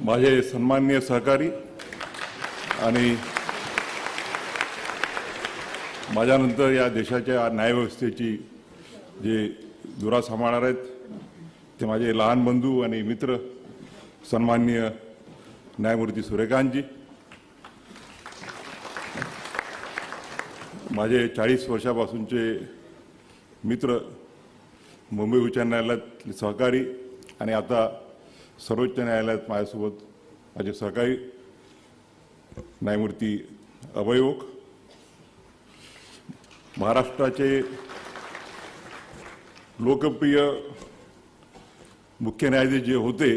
माझे सन्माननीय सहकारी आणि माझ्यानंतर या देशाच्या न्यायव्यवस्थेची जे धुरा सांभाळणार आहेत ते माझे लहान बंधू आणि मित्र सन्माननीय न्यायमूर्ती सूर्यकांतजी, माझे 40 वर्षापासूनचे मित्र मुंबई उच्च न्यायालयात सहकारी आणि आता सर्वोच्च न्यायालयात माझ्यासोबत माझे सहकारी न्यायमूर्ती अभय ओक, महाराष्ट्राचे लोकप्रिय मुख्य न्यायाधीश जे होते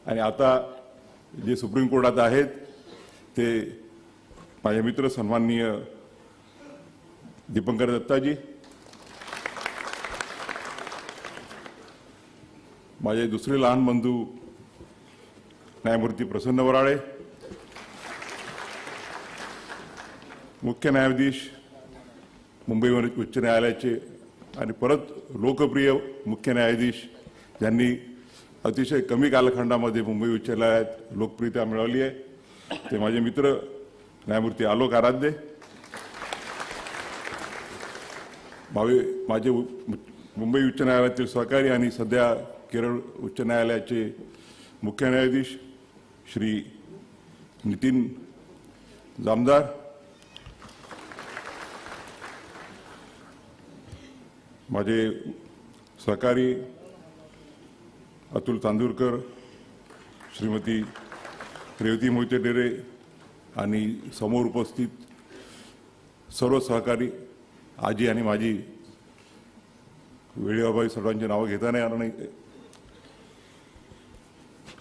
आणि आता जे सुप्रीम कोर्टात आहेत ते माझे मित्र सन्माननीय दीपंकर दत्ताजी, माझे दुसरे लहान बंधू न्यायमूर्ती प्रसन्न वराळे, मुख्य न्यायाधीश मुंबई उच्च न्यायालयाचे आणि परत लोकप्रिय मुख्य न्यायाधीश ज्यांनी अतिशय कमी कालखंडामध्ये मुंबई उच्च न्यायालयात लोकप्रियता मिळवली आहे ते माझे मित्र न्यायमूर्ती आलोक आराध्य, माझे मुंबई उच्च न्यायालयातील सहकारी आणि सध्या केरळ उच्च न्यायालयाचे मुख्य न्यायाधीश श्री नितीन जामदार, माझे सहकारी अतुल तांदूरकर, श्रीमती रेवती मोहिते डेरे आणि समोर उपस्थित सर्व सहकारी आजी आणि माझी वेळेअभावी सर्वांची नावं घेता नाही येणार नाही.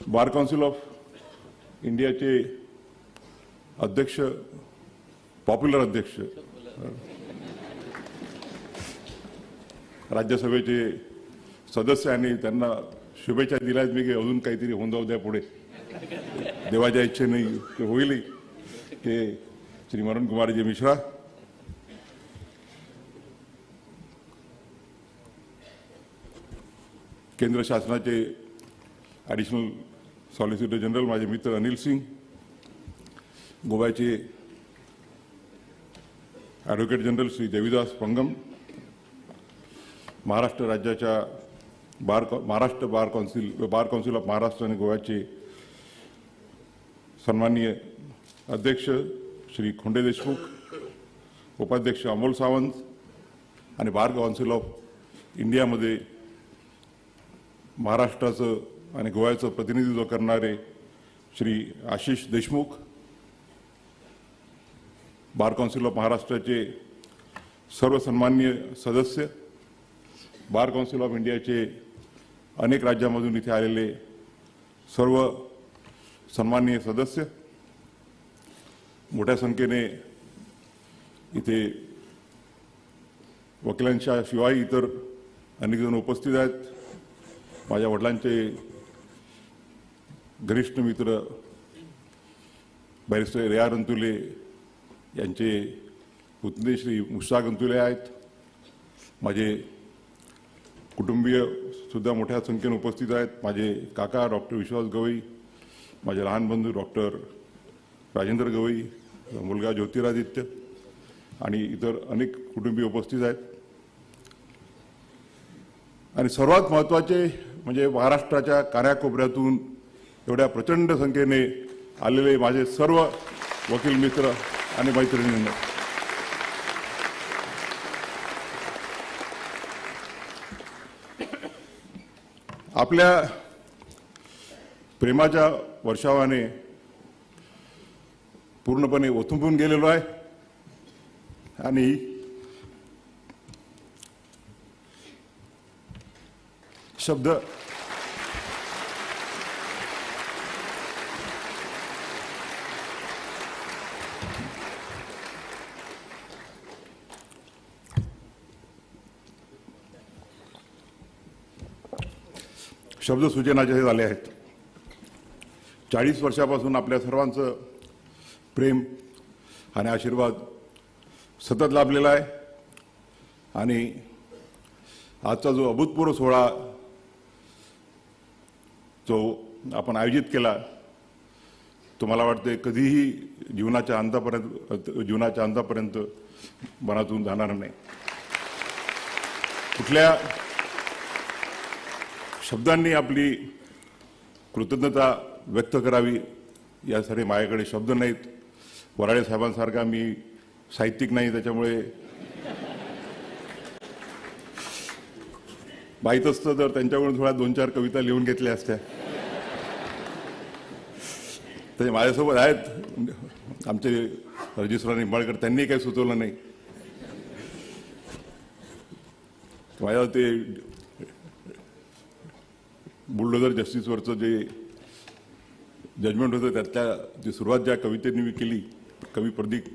बार काउन्सिल ऑफ इंडियाचे अध्यक्ष, पॉप्युलर अध्यक्ष, राज्यसभेचे सदस्य आणि त्यांना शुभेच्छा दिल्यात मी की अजून काहीतरी होऊन जाऊ द्या पुढे, देवाच्या इच्छेने ते होईल की श्री मरण कुमारजी मिश्रा, केंद्र शासनाचे ॲडिशनल सॉलिसिटर जनरल माझे मित्र अनिल सिंग, गोव्याचे ॲडव्होकेट जनरल श्री देवीदास पंगम, महाराष्ट्र राज्याच्या महाराष्ट्र बार काउन्सिल ऑफ महाराष्ट्र आणि गोव्याचे सन्माननीय अध्यक्ष श्री खोंडे देशमुख, उपाध्यक्ष अमोल सावंत आणि बार काउन्सिल ऑफ इंडियामध्ये महाराष्ट्राचं आणि गोव्याचं प्रतिनिधित्व करणारे श्री आशिष देशमुख, बार काउन्सिल ऑफ महाराष्ट्राचे सर्व सन्माननीय सदस्य, बार काउन्सिल ऑफ इंडियाचे अनेक राज्यांमधून इथे आलेले सर्व सन्माननीय सदस्य, मोठ्या संख्येने इथे वकिलांच्या शिवाय इतर अनेक जण उपस्थित आहेत. माझ्या वडिलांचे घनिष्ठ मित्र बॅरिस्टर रेया रंतुले यांचे पुतणे श्री मुश्ताक रंतुले आहेत. माझे कुटुंबीय सुद्धा मोठ्या संख्येने उपस्थित आहेत. माझे काका डॉक्टर विश्वास गवई, माझे लहान बंधू डॉक्टर राजेंद्र गवई, मुलगा ज्योतिरादित्य आणि इतर अनेक कुटुंबीय उपस्थित आहेत. आणि सर्वात महत्त्वाचे म्हणजे महाराष्ट्राच्या कानाकोपऱ्यातून एवढ्या प्रचंड संख्येने आलेले माझे सर्व वकील मित्र आणि मैत्रिणींना आपल्या प्रेमाच्या वर्षावाने पूर्णपणे ओथंबून गेलेलो आहे आणि शब्द सूचनाचे झाले आहेत. 40 वर्षापासून आपल्या सर्वांचं प्रेम आणि आशीर्वाद सतत लाभलेला आहे आणि आजचा जो अभूतपूर्व सोहळा जो आपण आयोजित केला तो मला वाटते कधीही जीवनाच्या अंतापर्यंत मनातून जाणार नाही. कुठल्या शब्दांनी आपली कृतज्ञता व्यक्त करावी यासाठी माझ्याकडे शब्द नाहीत. वराडे साहेबांसारखा मी साहित्यिक नाही, त्याच्यामुळे माहीत असतं तर त्यांच्याकडून थोड्या 2-4 कविता लिहून घेतल्या असत्या. ते माझ्यासोबत आहेत आमचे रजिस्ट्रार निंबाळकर, त्यांनी काही सुचवलं नाही. माझ्या ते बुलडोझर जस्टिसवरचं जे जजमेंट होतं त्यातल्या जी सुरुवात ज्या कवितेने मी केली, कवी प्रदीप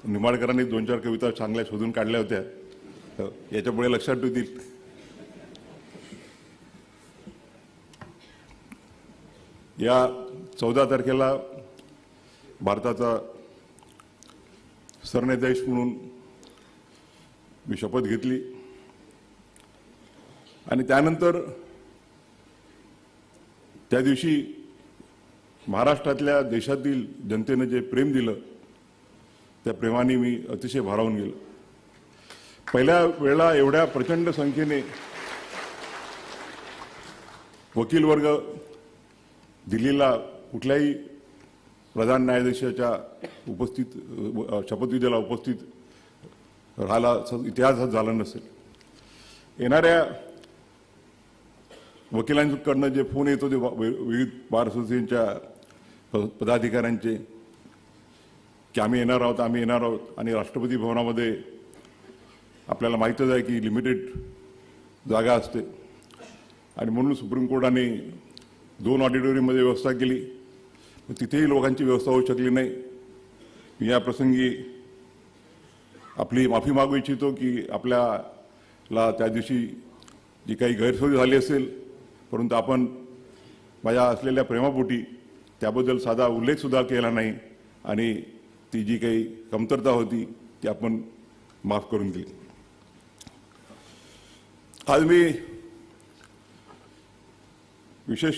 निंबाळकरांनी 2-4 कविता चांगल्या शोधून काढल्या होत्या, याच्यामुळे लक्षात ठेवतील. या 14 तारखेला भारताचा सरन्यायाधीश म्हणून मी शपथ घेतली आणि त्यानंतर त्या दिवशी महाराष्ट्रातल्या देशातील जनतेने जे प्रेम दिलं त्या प्रेमाने मी अतिशय भारावून गेलो. पहिल्या वेळेला एवढ्या प्रचंड संख्येने वकील वर्ग दिल्लीला कुठल्याही प्रधान न्यायाधीशाच्या शपथविधीला उपस्थित राहायला इतिहासात झाला नसेल. येणाऱ्या वकिलांकडनं जे फोन येत होते विविध बार असोसिएशनच्या पदाधिकाऱ्यांचे की आम्ही येणार आहोत आणि राष्ट्रपती भवनामध्ये आपल्याला माहीतच आहे की लिमिटेड जागा असते आणि म्हणून सुप्रीम कोर्टाने 2 ऑडिटोरियममध्ये व्यवस्था केली. तिथेही लोकांची व्यवस्था होऊ शकली नाही. मी या प्रसंगी आपली माफी मागू इच्छितो की आपल्याला त्या दिवशी जी काही गैरसोय झाली असेल, परंतु आपण माझ्या असलेल्या प्रेमापोटी त्याबद्दल साधा उल्लेखसुद्धा केला नाही आणि ती जी काही कमतरता होती ती आपण माफ करून दिली. आज मी विशेष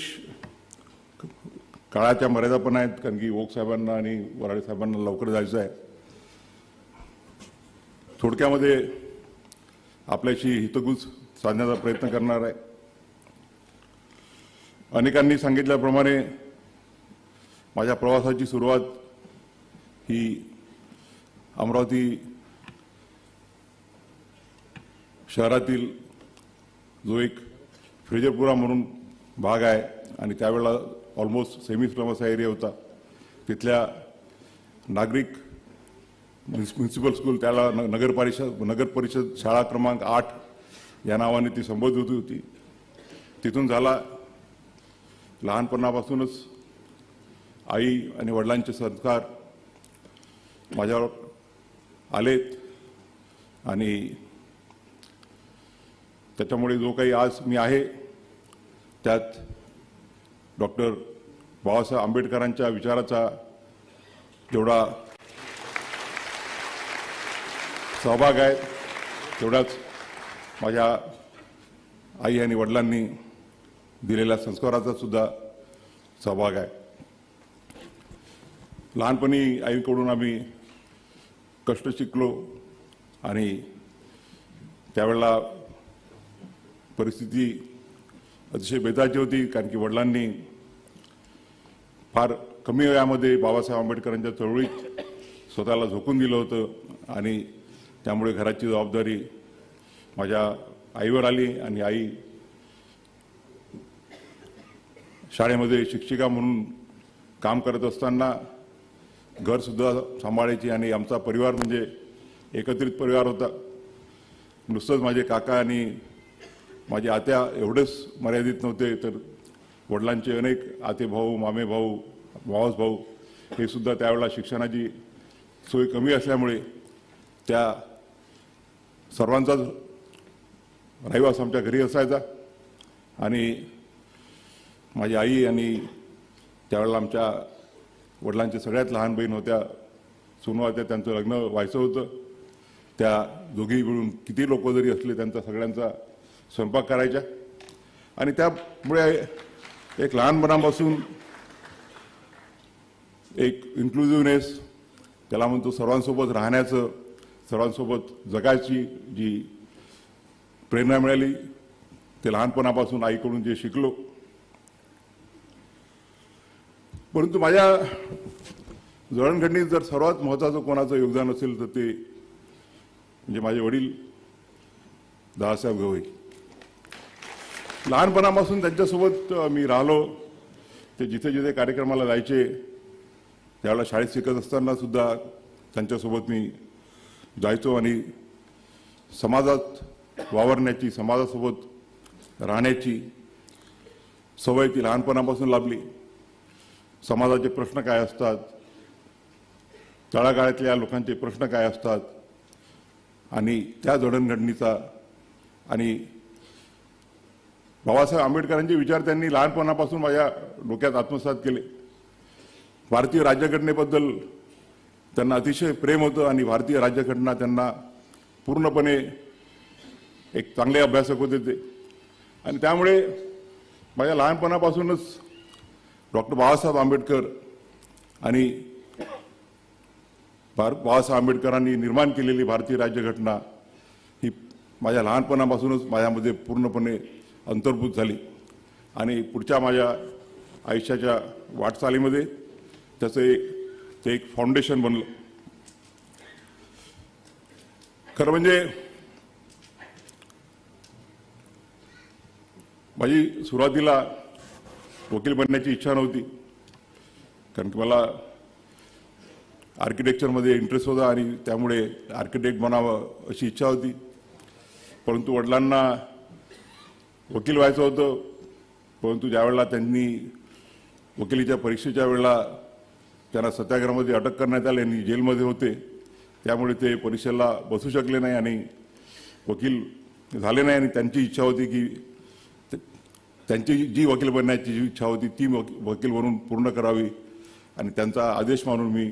काळाच्या मर्यादा पण आहेत, कारण की ओक साहेबांना आणि वराडे साहेबांना लवकर जायचं आहे. थोडक्यामध्ये आपल्याशी हितगुज साधण्याचा प्रयत्न करणार आहे. अनेकांनी सांगितल्याप्रमाणे माझ्या प्रवासाची सुरुवात ही अमरावती शहरातील जो एक फ्रेजरपुरा म्हणून भाग आहे आणि त्यावेळेला ऑलमोस्ट सेमी स्लम एरिया होता, तिथल्या नागरिक म्युन्सिपल स्कूल, त्याला नगर परिषद शाळा क्रमांक 8 या नावाने ती संबोधित होती. तिथून झाला. लहानपणापासूनच आई आणि वडिलांचे संस्कार माझ्यावर आलेत आणि त्याच्यामुळे जो काही आज मी आहे त्यात डॉक्टर बाबासाहेब आंबेडकरांच्या विचाराचा जेवढा सहभाग आहे तेवढाच माझ्या आई आणि वडिलांनी दिलेल्या संस्काराचा सुद्धा सहभाग आहे. लहानपणी आईकडून आम्ही कष्ट शिकलो आणि त्यावेळेला परिस्थिती अतिशय बेताची होती, कारण की वडिलांनी फार कमी वयामध्ये बाबासाहेब आंबेडकरांच्या चळवळीत स्वतःला झोकून दिलं होतं आणि त्यामुळे घराची जबाबदारी माझ्या आईवर आली आणि आई शाळेमध्ये शिक्षिका म्हणून काम करत असताना घरसुद्धा सांभाळायची आणि आमचा परिवार म्हणजे एकत्रित परिवार होता. नुसतंच माझे काका आणि माझे आत्या एवढेच मर्यादित नव्हते, तर वडिलांचे अनेक आते भाऊ, मामे भाऊ, मावस भाऊ हे सुद्धा त्यावेळेला शिक्षणाची सोय कमी असल्यामुळे त्या सर्वांचाच रहिवास आमच्या घरी असायचा आणि माझी आई आणि त्यावेळेला आमच्या वडिलांच्या सगळ्यात लहान बहीण होत्या, सुनू होत्या, त्यांचं लग्न व्हायचं होतं. त्या दोघी मिळून किती लोक जरी असले त्यांचा सगळ्यांचा स्वयंपाक करायच्या आणि त्यामुळे एक लहानपणापासून एक इन्क्लुझिव्हनेस, त्याला म्हणतो सर्वांसोबत राहण्याचं, सर्वांसोबत जगायची जी प्रेरणा मिळाली ते लहानपणापासून आईकडून जे शिकलो. परंतु माझ्या जडणघडणीत जर सर्वात महत्त्वाचं कोणाचं योगदान असेल तर ते म्हणजे माझे वडील दादासाहेब गवई. लहानपणापासून त्यांच्यासोबत मी राहिलो. ते जिथे जिथे कार्यक्रमाला जायचे त्यावेळेला शाळेत शिकत असताना सुद्धा त्यांच्यासोबत मी जायचो आणि समाजात वावरण्याची, समाजासोबत राहण्याची सवय ती लहानपणापासून लाभली. समाजाचे प्रश्न काय असतात, तळागाळातल्या लोकांचे प्रश्न काय असतात आणि त्या जडणघडणीचा आणि बाबासाहेब आंबेडकरांचे विचार त्यांनी लहानपणापासून माझ्या डोक्यात आत्मसात केले. भारतीय राज्यघटनेबद्दल त्यांना अतिशय प्रेम होतं आणि भारतीय राज्यघटना त्यांना पूर्णपणे एक चांगले अभ्यासक होते ते. आणि त्यामुळे माझ्या लहानपणापासूनच डॉक्टर बाबासाहेब आंबेडकर आणि बाबासाहेब आंबेडकरांनी निर्माण केलेली भारतीय राज्यघटना ही माझ्या लहानपणापासूनच माझ्यामध्ये पूर्णपणे अंतर्भूत झाली आणि पुढच्या माझ्या आयुष्याच्या वाटचालीमध्ये त्याचं ते एक फाउंडेशन बनलं. खरं म्हणजे माझी सुरुवातीला वकील बनण्याची इच्छा नव्हती, कारण की मला आर्किटेक्चरमध्ये इंटरेस्ट होता आणि त्यामुळे आर्किटेक्ट बनावं अशी इच्छा होती. परंतु वडिलांना वकील व्हायचं होतं. परंतु ज्यावेळेला त्यांनी वकिलीच्या परीक्षेच्या वेळेला त्यांना सत्याग्रहामध्ये अटक करण्यात आली आणि जेलमध्ये होते, त्यामुळे ते परीक्षेला बसू शकले नाही आणि वकील झाले नाही. आणि त्यांची इच्छा होती की त्यांची जी वकील बनण्याची जी इच्छा होती ती वकील बनून पूर्ण करावी आणि त्यांचा आदेश मानून मी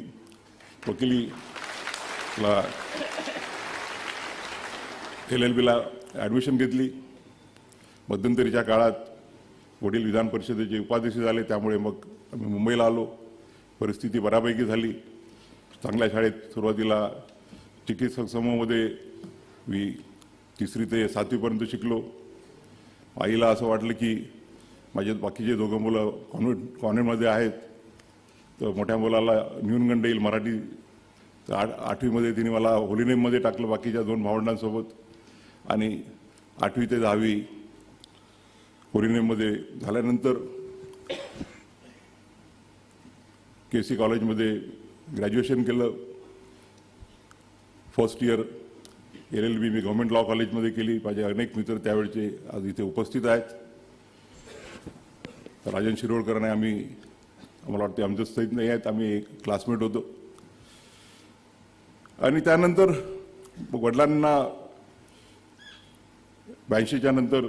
वकिलीला LLBला ॲडमिशन घेतली. मध्यंतरीच्या काळात वडील विधान परिषदेचे उपाध्यक्ष झाले, त्यामुळे मग आम्ही मुंबईला आलो. परिस्थिती बऱ्यापैकी झाली. चांगल्या शाळेत सुरुवातीला चिकित्सक समूहामध्ये मी 3री ते 7वीपर्यंत शिकलो. आईला असं वाटलं की माझे बाकीचे दोघं मुलं कॉन्व्हेंटमध्ये आहेत, तर मोठ्या मुलाला न्यूनगंड येईल मराठी, तर 8वीमध्ये तिने मला होलीनेममध्ये टाकलं बाकीच्या 2 भावंडांसोबत. आणि 8वी ते 10वी होलीनेममध्ये झाल्यानंतर KC कॉलेजमध्ये ग्रॅज्युएशन केलं. फर्स्ट इयर LLB मी गव्हर्नमेंट लॉ कॉलेजमध्ये केली. माझे अनेक मित्र त्यावेळचे आज इथे उपस्थित आहेत. राजन शिरोडकर आणि आम्हाला वाटते आमच्या सहित नाही आहेत, आम्ही एक क्लासमेट होतो. आणि त्यानंतर वडिलांना 82च्या नंतर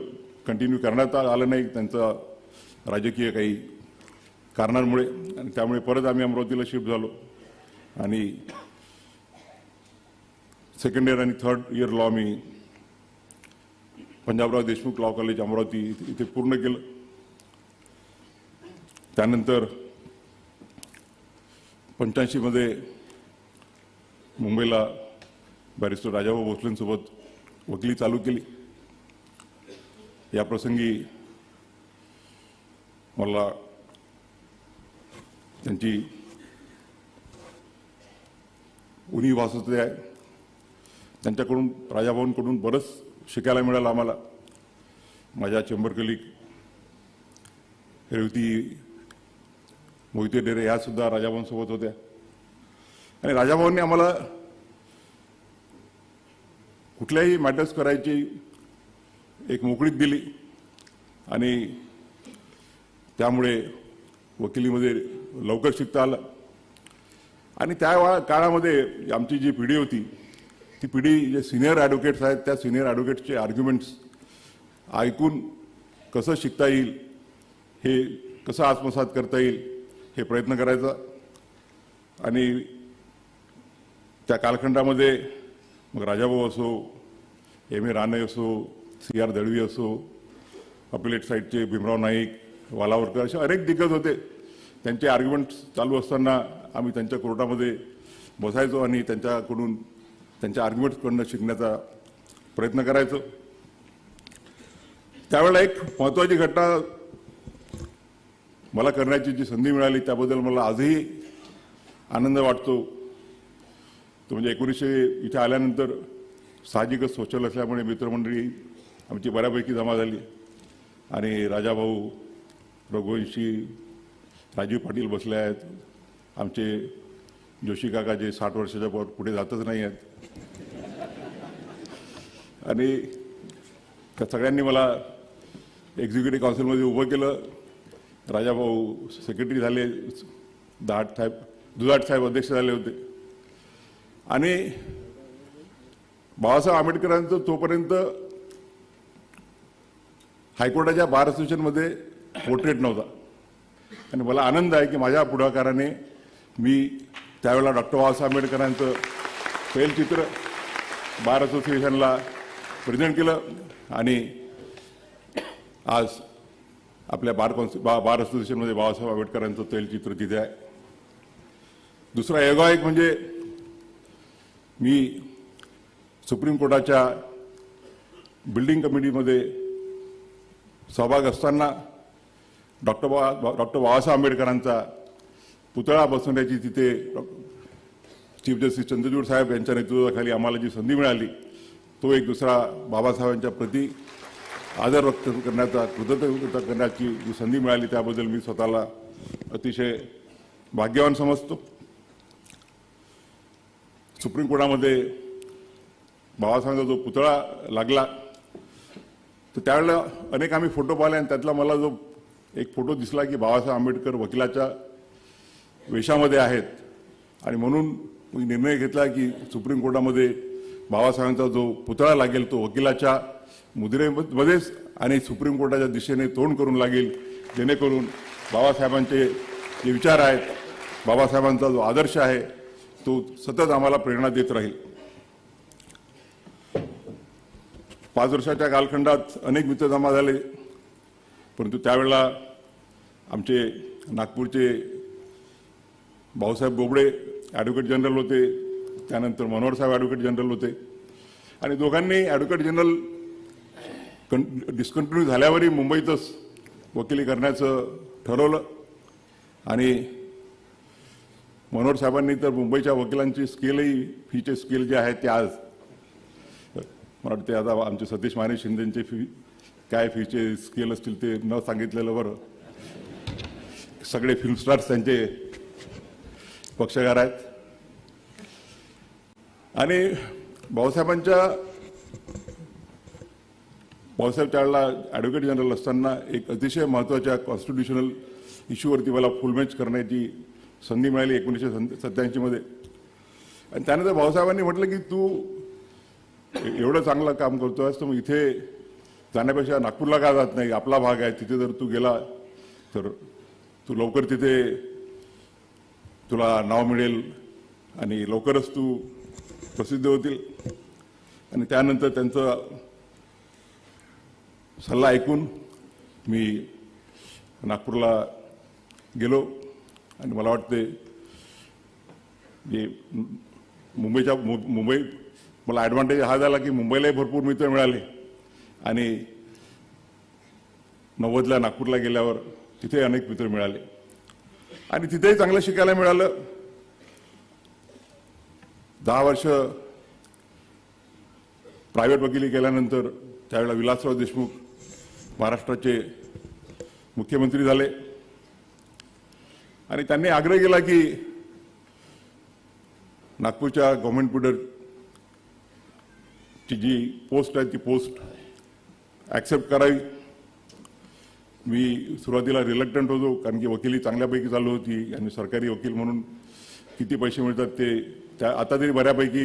कंटिन्यू करण्यात आलं नाही त्यांचा राजकीय काही कारणांमुळे, आणि त्यामुळे परत आम्ही अमरावतीला शिफ्ट झालो आणि 2nd इयर आणि 3rd इयर लॉ मी पंजाबराव देशमुख लॉ कॉलेज अमरावती इथे पूर्ण केलं. त्यानंतर 85मध्ये मुंबईला बॅरिस्टर राजाभाऊ भोसलेंसोबत वकिली चालू केली. या प्रसंगी मला त्यांची उणी वासते आहे, त्यांच्याकडून राजाभाऊंकडून बरंच शिकायला मिळालं आम्हाला. माझ्या चेंबर कलीग रेवती मोहिते डेरे या सुद्धा राजाभाऊंसोबत होत्या. आणि राजाभाऊंनी आम्हाला कुठल्याही मॅटर्स करायची एक मोकळीक दिली आणि त्यामुळे वकिलीमध्ये लवकर शिकता आलं. आणि त्या काळामध्ये आमची जी पिढी होती ती पिढी जे सिनियर ॲडव्होकेट्स आहेत त्या सिनियर ॲडव्होकेट्सचे आर्ग्युमेंट्स ऐकून कसं शिकता येईल, हे कसं आत्मसात करता येईल हे प्रयत्न करायचा. आणि त्या कालखंडामध्ये मग राजाभाऊ असो, M.A. राणे असो, C.R. दळवी असो, अपिलेट साईडचे भीमराव नाईक, वालावरकर असे अनेक दिग्गज होते. त्यांचे आर्ग्युमेंट्स चालू असताना आम्ही त्यांच्या कोर्टामध्ये बसायचो आणि त्यांच्याकडून त्यांच्या आर्ग्युमेंट्सकडून शिकण्याचा प्रयत्न करायचो. त्यावेळेला एक महत्त्वाची घटना मला करण्याची जी संधी मिळाली त्याबद्दल मला आजही आनंद वाटतो. तो म्हणजे 1900 इथे आल्यानंतर साहजिकच सोशल असल्यामुळे मित्रमंडळी आमची बऱ्यापैकी जमा झाली आणि राजाभाऊ, रघुवंशी, राजीव पाटील बसले आहेत. आमचे जोशी काका जे 60 वर्षाच्या पुढे जातच नाही आहेत. आणि त्या सगळ्यांनी मला एक्झिक्युटिव्ह काउन्सिलमध्ये उभं केलं. राजाभाऊ सेक्रेटरी झाले, दुधाट साहेब अध्यक्ष झाले होते. आणि बाबासाहेब आंबेडकरांचं तोपर्यंत हायकोर्टाच्या बार असोसिएशनमध्ये पोर्ट्रेट नव्हता. आणि मला आनंद आहे की माझ्या पुढाकाराने मी त्यावेळेला डॉक्टर बाबासाहेब आंबेडकरांचं तैलचित्र बार असोसिएशनला प्रेझेंट केलं आणि आज आपल्या बार असोसिएशनमध्ये बाबासाहेब आंबेडकरांचं तैलचित्र तिथे आहे. दुसरा योगायोग म्हणजे मी सुप्रीम कोर्टाच्या बिल्डिंग कमिटीमध्ये सहभाग असताना डॉक्टर बाबासाहेब आंबेडकरांचा पुतळा बसवण्याची तिथे चीफ जस्टिस चंद्रचूड साहेब यांच्या नेतृत्वाखाली आम्हाला जी संधी मिळाली तो एक दुसरा बाबासाहेबांच्या प्रती आदर व्यक्त करण्याचा, कृतज्ञता करण्याची जी संधी मिळाली त्याबद्दल मी स्वतःला अतिशय भाग्यवान समजतो. सुप्रीम कोर्टामध्ये बाबासाहेबांचा जो पुतळा लागला तर त्यावेळेला अनेक आम्ही फोटो पाहिले आणि त्यातला मला जो एक फोटो दिसला की बाबासाहेब आंबेडकर वकिलाच्या वेशामध्ये आहेत आणि म्हणून मी निर्णय घेतला की सुप्रीम कोर्टामध्ये बाबासाहेबांचा जो पुतळा लागेल तो वकिलाच्या मुद्रेमध्येच आणि सुप्रीम कोर्टाच्या दिशेने तोंड करून लागेल, जेणेकरून बाबासाहेबांचे जे विचार आहेत, बाबासाहेबांचा जो आदर्श आहे तो सतत आम्हाला प्रेरणा देत राहील. 5 वर्षाच्या कालखंडात अनेक मित्र जमा झाले, परंतु त्यावेळेला आमचे नागपूरचे भाऊसाहेब बोबडे ॲडव्होकेट जनरल होते, त्यानंतर मनोहर साहेब ॲडव्होकेट जनरल होते आणि दोघांनी ॲडव्होकेट जनरल डिस्कंटिन्यू झाल्यावरही मुंबईतच वकिली करण्याचं ठरवलं. आणि मनोहर साहेबांनी तर मुंबईच्या वकिलांची स्केलही, फीचे स्केल जे आहेत ते आज मला वाटते आता आमचे सतीश माने शिंदेंचे फी काय फीचे स्केल असतील ते न सांगितलेलं बरं. सगळे फिल्म स्टार्स त्यांचे पक्षकार आहेत. आणि बाबासाहेब त्यावेळेला ॲडव्होकेट जनरल असताना एक अतिशय महत्त्वाच्या कॉन्स्टिट्युशनल इश्यूवरती मला फुलमॅच करण्याची संधी मिळाली 1987 मध्ये. आणि त्यानंतर बाबासाहेबांनी म्हटलं की तू एवढं चांगलं काम करतोयस तर मग इथे जाण्यापेक्षा नागपूरला का जात नाही, आपला भाग आहे तिथे जर तू गेला तर तू लवकर तिथे तुला नाव मिळेल आणि लवकरच तू प्रसिद्ध होतील. आणि त्यानंतर त्यांचा सल्ला ऐकून मी नागपूरला गेलो आणि मला वाटते जे मुंबई मला ॲडव्हान्टेज हा झाला की मुंबईलाही भरपूर मित्र मिळाले आणि 90ला नागपूरला गेल्यावर तिथे अनेक मित्र मिळाले आणि तिथेही चांगलं शिकायला मिळालं. 10 वर्ष प्रायव्हेट वकिली केल्यानंतर त्यावेळेला विलासराव देशमुख महाराष्ट्राचे मुख्यमंत्री झाले आणि त्यांनी आग्रह केला की नागपूरच्या गव्हर्नमेंट ची जी पोस्ट आहे ती पोस्ट ॲक्सेप्ट करावी. मी सुरुवातीला रिलक्टंट होतो कारण की वकिली चांगल्यापैकी चालू होती आणि सरकारी वकील म्हणून किती पैसे मिळतात ते आता तरी बऱ्यापैकी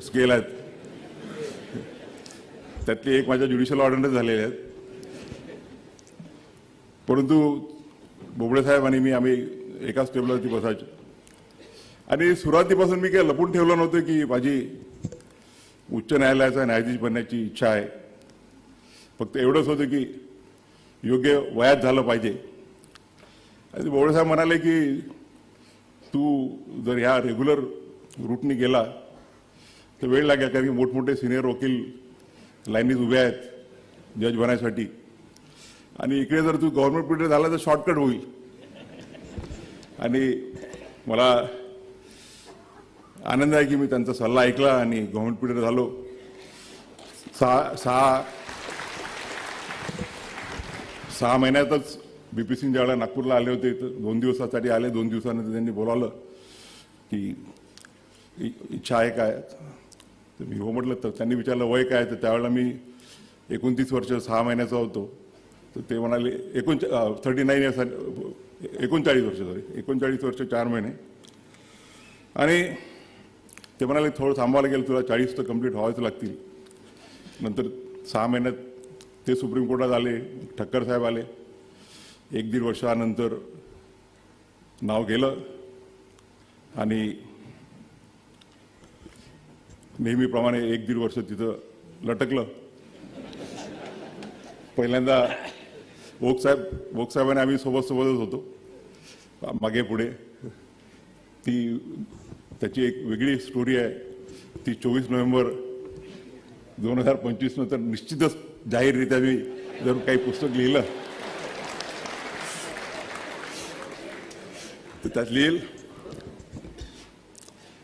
स्केल आहेत. त्यातले एक माझ्या ज्युडिशियल ऑर्डरच झालेले आहेत. परंतु बोबडे साहेब आणि मी आम्ही एकाच टेबलवरती बसायचो आणि सुरुवातीपासून मी काही लपून ठेवलं नव्हतं की माझी उच्च न्यायालयाचा न्यायाधीश बनण्याची इच्छा आहे. फक्त एवढंच होतं की योग्य वयात झालं पाहिजे आणि बोबडे म्हणाले की तू जर ह्या रेग्युलर रूटनी गेला तर वेळ लागेल, कारण की मोठमोठे सिनियर वकील लाईनीत उभे आहेत जज बनायसाठी, आणि इकडे जर तू गव्हर्नमेंट पिरियड झाला तर शॉर्टकट होईल. आणि मला आनंद आहे की मी त्यांचा सल्ला ऐकला आणि गव्हर्नमेंट पिरियड झालो. सहा महिन्यातच BP सिंग ज्यावेळेला नागपूरला आले होते तर 2 दिवसासाठी आले. 2 दिवसानंतर त्यांनी बोलावलं की इच्छा आहे काय, तर मी हो म्हटलं. तर त्यांनी विचारलं वय काय, तर त्यावेळेला मी 29 वर्ष 6 महिन्याचा होतो. तर ते म्हणाले 39 इयर्स, 39 वर्ष, सॉरी 39 वर्ष 4 महिने. आणि ते म्हणाले थोडं थांबायला गेलं, तुला 40 तर कंप्लीट व्हावेच लागतील. नंतर 6 महिन्यात ते सुप्रीम कोर्टात आले, ठक्कर साहेब आले. 1-1.5 वर्षानंतर नाव गेलं आणि नेहमीप्रमाणे 1-1.5 वर्ष तिथं लटकलं. पहिल्यांदा ओक साहेबांनी आम्ही सोबतच होतो, मागे पुढे. त्याची एक वेगळी स्टोरी आहे. ती 24 नोव्हेंबर 2025 नंतर निश्चितच जाहीररित्या मी जर काही पुस्तक लिहिलं तर त्यात लिहिल.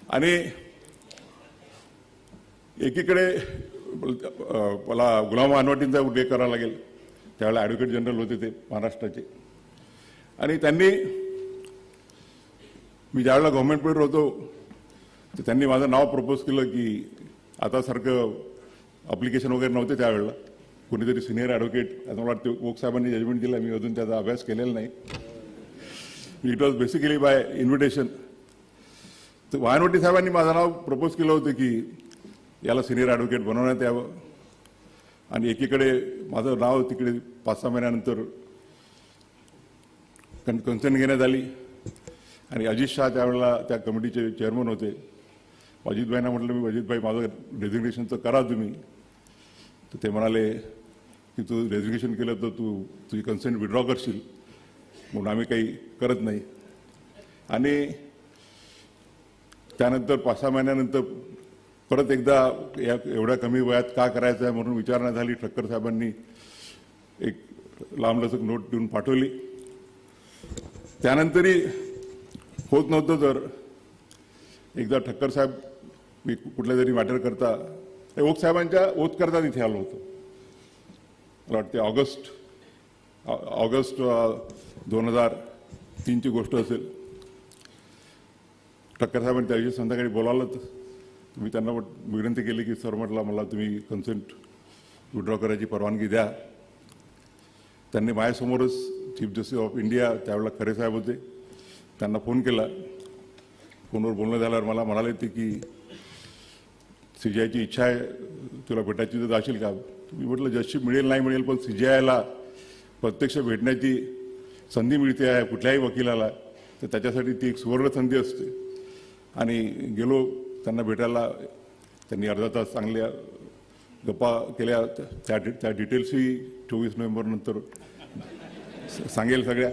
आणि एकीकडे मला गुलाम अनवटींचा उल्लेख करावा लागेल. त्यावेळेला ॲडव्होकेट जनरल होते ते महाराष्ट्राचे, आणि त्यांनी, मी ज्यावेळेला गव्हर्नमेंट पिरियड होतो तर त्यांनी माझं नाव प्रपोज केलं की आता सारखं अप्लिकेशन वगैरे नव्हते त्यावेळेला, कोणीतरी सिनियर ॲडव्होकेट, आता मला वाटतं ओक साहेबांनी जजमेंट दिलं, मी अजून त्याचा अभ्यास केलेला नाही. It was basically bye invitation. तर वायनवटी साहेबांनी माझं नाव प्रपोज केलं होतं की याला सिनियर ॲडव्होकेट बनवण्यात यावं. आणि एकीकडे माझं नाव तिकडे 5-6 महिन्यानंतर कन्सर्न घेण्यात आली. आणि अजित शाह त्यावेळेला त्या कमिटीचे चेअरमन होते. अजितभाईंना म्हटलं, मी अजितभाई माझं डेझिग्नेशनचं करा तुम्ही. तर ते म्हणाले की तू डेझिग्नेशन केलं तर तू तुझी कन्सेंट विड्रॉ करशील, म्हणून आम्ही काही करत नाही. आणि त्यानंतर 5-6 महिन्यानंतर परत एकदा एवढ्या कमी वयात का करायचं आहे म्हणून विचारणा झाली. ठक्कर साहेबांनी एक लांबलचक नोट देऊन पाठवली. त्यानंतरही होत नव्हतं तर एकदा ठक्कर साहेब मी कुठल्या तरी मॅटर करता ओक साहेबांच्या ओत करता तिथे आलो होतो. मला वाटते ऑगस्ट 2003ची गोष्ट असेल. ठक्कर साहेबांनी त्या दिवशी संध्याकाळी बोलावलं तर मी त्यांना विनंती केली की सर, म्हटलं मला तुम्ही कन्सेंट विड्रॉ करायची परवानगी द्या. त्यांनी माझ्यासमोरच चीफ जस्टिस ऑफ इंडिया त्यावेळेला खरे साहेब होते, त्यांना फोन केला. फोनवर बोलणं झाल्यावर मला म्हणाले ते की CJIची इच्छा आहे तुला भेटायची तर जाशील का. मी म्हटलं जजशिप मिळेल नाही मिळेल, पण CJIला प्रत्यक्ष भेटण्याची संधी मिळते आहे कुठल्याही वकिलाला, तर त्याच्यासाठी ती एक सुवर्ण संधी असते. आणि गेलो त्यांना भेटायला. त्यांनी अर्धा तास चांगल्या गप्पा केल्या. त्या डिटेल्सही 24 नोव्हेंबरनंतर सांगेल सगळ्या.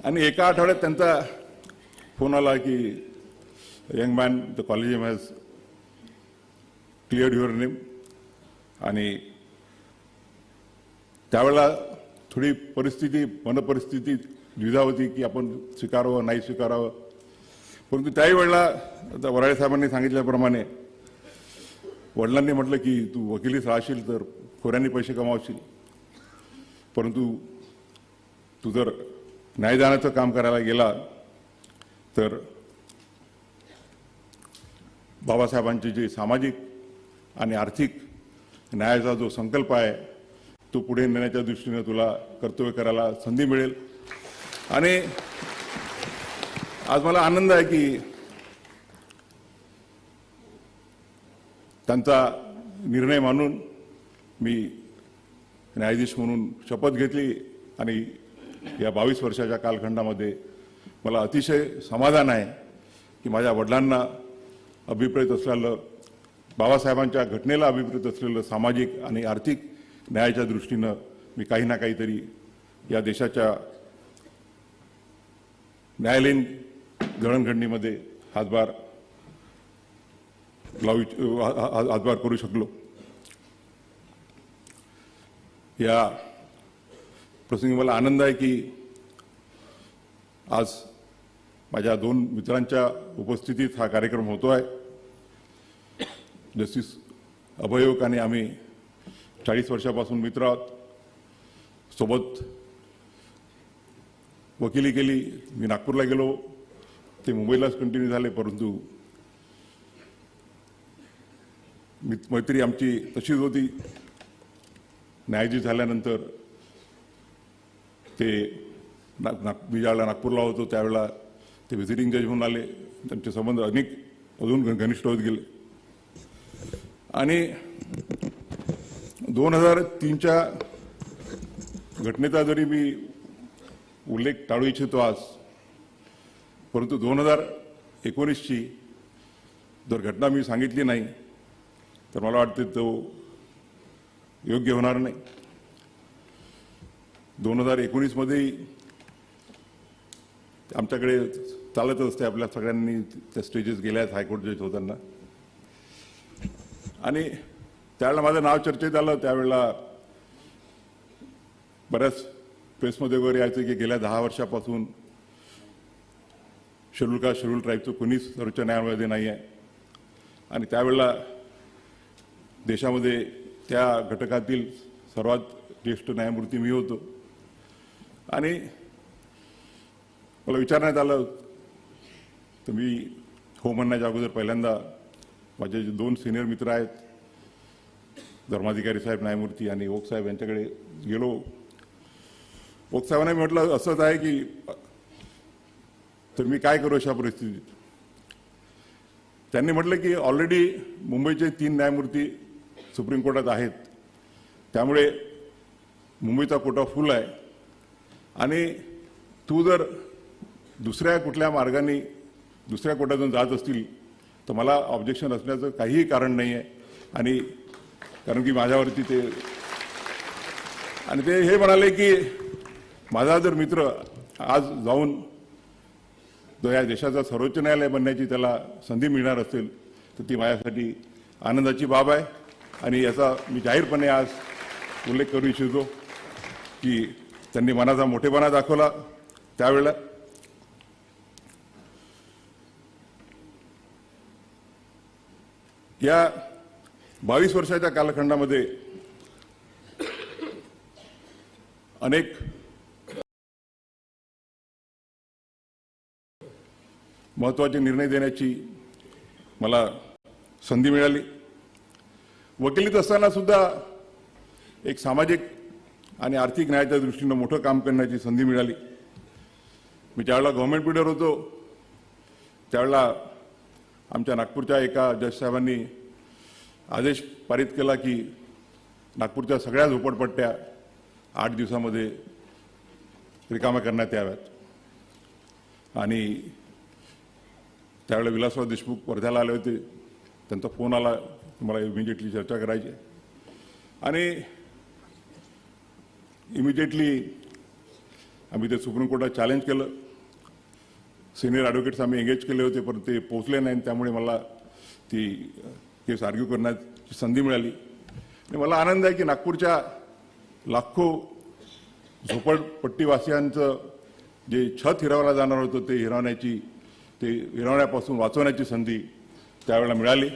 आणि एका आठवड्यात त्यांचा फोन आला की young man, the collegium has cleared your name. आणि त्यावेळेला थोडी मनपरिस्थिती द्विधा होती की आपण स्वीकारावं नाही स्वीकारावं. परंतु त्याही वेळेला आता वराळे साहेबांनी सांगितल्याप्रमाणे वडिलांनी म्हटलं की तू वकिलीच राहशील तर खोऱ्यांनी पैसे कमावशील, परंतु तू जर न्यायदानाचं काम करायला गेला तर बाबासाहेबांचे जे सामाजिक आणि आर्थिक न्यायाचा जो संकल्प आहे तो पुढे नेण्याच्या दृष्टीने तुला कर्तव्य करायला संधी मिळेल. आणि आज मला आनंद आहे की त्यांचा निर्णय मानून मी न्यायाधीश म्हणून शपथ घेतली. आणि या 22 वर्षाच्या कालखंडामध्ये मला अतिशय समाधान आहे की माझ्या वडिलांना अभिप्रेत असलेलं, बाबासाहेबांच्या घटनेला अभिप्रेत असलेलं सामाजिक आणि आर्थिक न्यायाच्या दृष्टीनं मी काही ना काहीतरी या देशाच्या न्यायालयीन जडणघडणीमध्ये हातभार करू शकलो. या प्रसंगी मला आनंद आहे की आज माझ्या 2 मित्रांच्या उपस्थितीत हा कार्यक्रम होतो आहे. जस्टिस अभययोग आणि आम्ही 40 वर्षापासून मित्र आहोत. सोबत वकिली केली. मी नागपूरला गेलो, ते मुंबईलाच कंटिन्यू झाले, परंतु मैत्री आमची तशीच होती. न्यायाधीश झाल्यानंतर ते मी ज्यावेळेला नागपूरला होतो त्यावेळेला ते व्हिजिटिंग जज म्हणून आले. त्यांचे संबंध अजून घनिष्ठ होत गेले. आणि 2003च्या घटनेचा जरी मी उल्लेख टाळू इच्छितो आज, परंतु 2019ची जर घटना मी सांगितली नाही तर मला वाटते तो योग्य होणार नाही. 2019मध्ये आमच्याकडे चालत असते, आपल्या सगळ्यांनी त्या स्टेजेस गेल्या आहेत हायकोर्ट जज होताना. आणि त्यावेळेला माझं नाव चर्चेत आलं. त्यावेळेला बऱ्याच प्रेसमध्ये वगैरे यायचं की गेल्या 10 वर्षापासून शेड्यूल कास्ट शेड्यूल ट्राईबचं कोणीच सर्वोच्च न्यायालयामध्ये नाही आहे. आणि त्यावेळेला देशामध्ये त्या घटकातील सर्वात ज्येष्ठ न्यायमूर्ती मी होतो. आणि मला विचारण्यात आलं तर मी हो म्हणण्याच्या अगोदर पहिल्यांदा माझे जे 2 सिनियर मित्र आहेत, धर्माधिकारी साहेब न्यायमूर्ती आणि ओक साहेब, यांच्याकडे गेलो. ओक साहेबांना म्हटलं असंच आहे की तर मी काय करू अशा परिस्थितीत. त्यांनी म्हटलं की ऑलरेडी मुंबईचे 3 न्यायमूर्ती सुप्रीम कोर्टात आहेत, त्यामुळे मुंबईचा कोटा फुल आहे. आणि तू जर दुसऱ्या कुठल्या मार्गाने दुसऱ्या कोर्टातून जात असतील तर मला ऑब्जेक्शन असण्याचं काहीही कारण नाही आहे. आणि कारण की माझ्यावरती ते आणि ते हे म्हणाले की माझा जर मित्र आज जाऊन जो या देशाचा सर्वोच्च न्यायालय बनण्याची त्याला संधी मिळणार असेल तर ती माझ्यासाठी आनंदाची बाब आहे. आणि याचा मी जाहीरपणे आज उल्लेख करू इच्छितो की त्यांनी मनाचा मोठेपणा दाखवला त्यावेळेला. या 22 वर्षाच्या कालखंडामध्ये अनेक महत्त्वाचे निर्णय देण्याची मला संधी मिळाली. वकिलीत असताना सुद्धा एक सामाजिक आणि आर्थिक न्यायाच्या दृष्टीनं मोठं काम करण्याची संधी मिळाली. मी ज्यावेळेला गव्हर्नमेंट पीरियड होतो त्यावेळेला आमच्या नागपूरच्या एका जज साहेबांनी आदेश पारित केला की नागपूरच्या सगळ्या झोपडपट्ट्या 8 दिवसामध्ये रिकाम्या करण्यात याव्यात. आणि त्यावेळेला विलासराव देशमुख वर्ध्याला आले होते. त्यांचा फोन आला, मला इमिजिएटली चर्चा करायची. आणि इमिजिएटली आम्ही ते सुप्रीम कोर्टात चॅलेंज केलं. सिनियर ॲडव्होकेट्स आम्ही एंगेज केले होते, पण ते पोहोचले नाही. त्यामुळे मला ती केस आर्ग्यू करण्याची संधी मिळाली. आणि मला आनंद आहे की नागपूरच्या लाखो झोपडपट्टीवासियांचं जे छत हिरावलं जाणार होतं ते हिरावण्यापासून वाचवण्याची संधी त्यावेळेला मिळाली.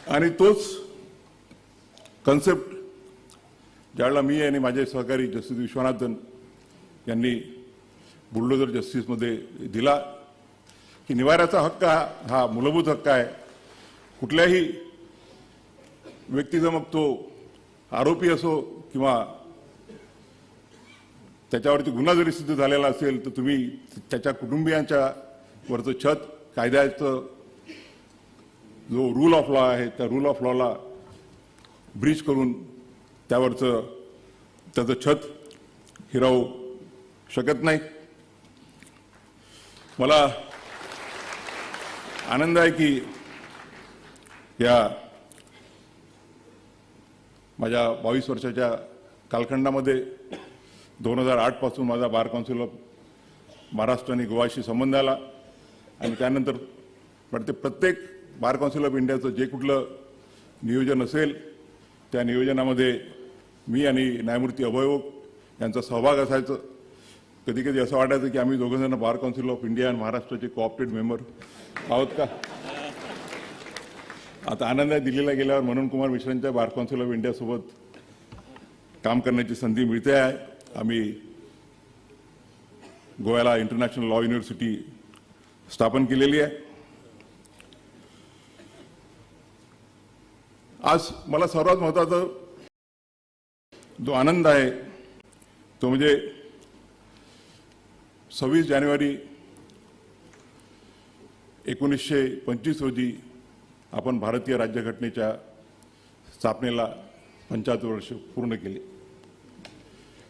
आणि तोच कन्सेप्ट ज्यावेळेला मी आणि माझे सहकारी जस्टिस विश्वनाथन यांनी बुलडोजर जस्टिसमध्ये दिला की निवाऱ्याचा हक्क हा मूलभूत हक्क आहे. कुठल्याही व्यक्तीचा मग तो आरोपी असो किंवा त्याच्यावरती गुन्हा जरी सिद्ध झालेला असेल तर तुम्ही त्याच्या कुटुंबियांच्या वरचं छत कायद्याचं जो रूल ऑफ लॉ आहे त्या रूल ऑफ लॉला ब्रीच करून त्याचं छत हिरावू शकत नाही. मला आनंद आहे की या माझ्या 22 वर्षाच्या कालखंडामध्ये 2008 पासून माझा बार काउन्सिल ऑफ महाराष्ट्र आणि गोवाशी संबंध आला आणि त्यानंतर प्रत्येक बार काउन्सिल ऑफ इंडियाचं जे कुठलं नियोजन असेल त्या नियोजनामध्ये मी आणि न्यायमूर्ती अभय ओक यांचा सहभाग असायचं. कधी कधी असं वाटायचं की आम्ही दोघंजण बार काउन्सिल ऑफ इंडिया आणि महाराष्ट्राचे कोऑपरेटिव्ह मेंबर आहोत का. आता आनंद आहे दिल्लीला गेल्यावर मनोज कुमार मिश्रांच्या बार काउन्सिल ऑफ इंडियासोबत काम करण्याची संधी मिळते आहे. आम्ही गोव्याला इंटरनॅशनल लॉ युनिव्हर्सिटी स्थापन केलेली आहे. आज मला सर्वात महत्त्वाचा जो आनंद आहे तो म्हणजे 26 जानेवारी 1925 रोजी आपण भारतीय राज्यघटनेच्या स्थापनेला 75 वर्ष पूर्ण केली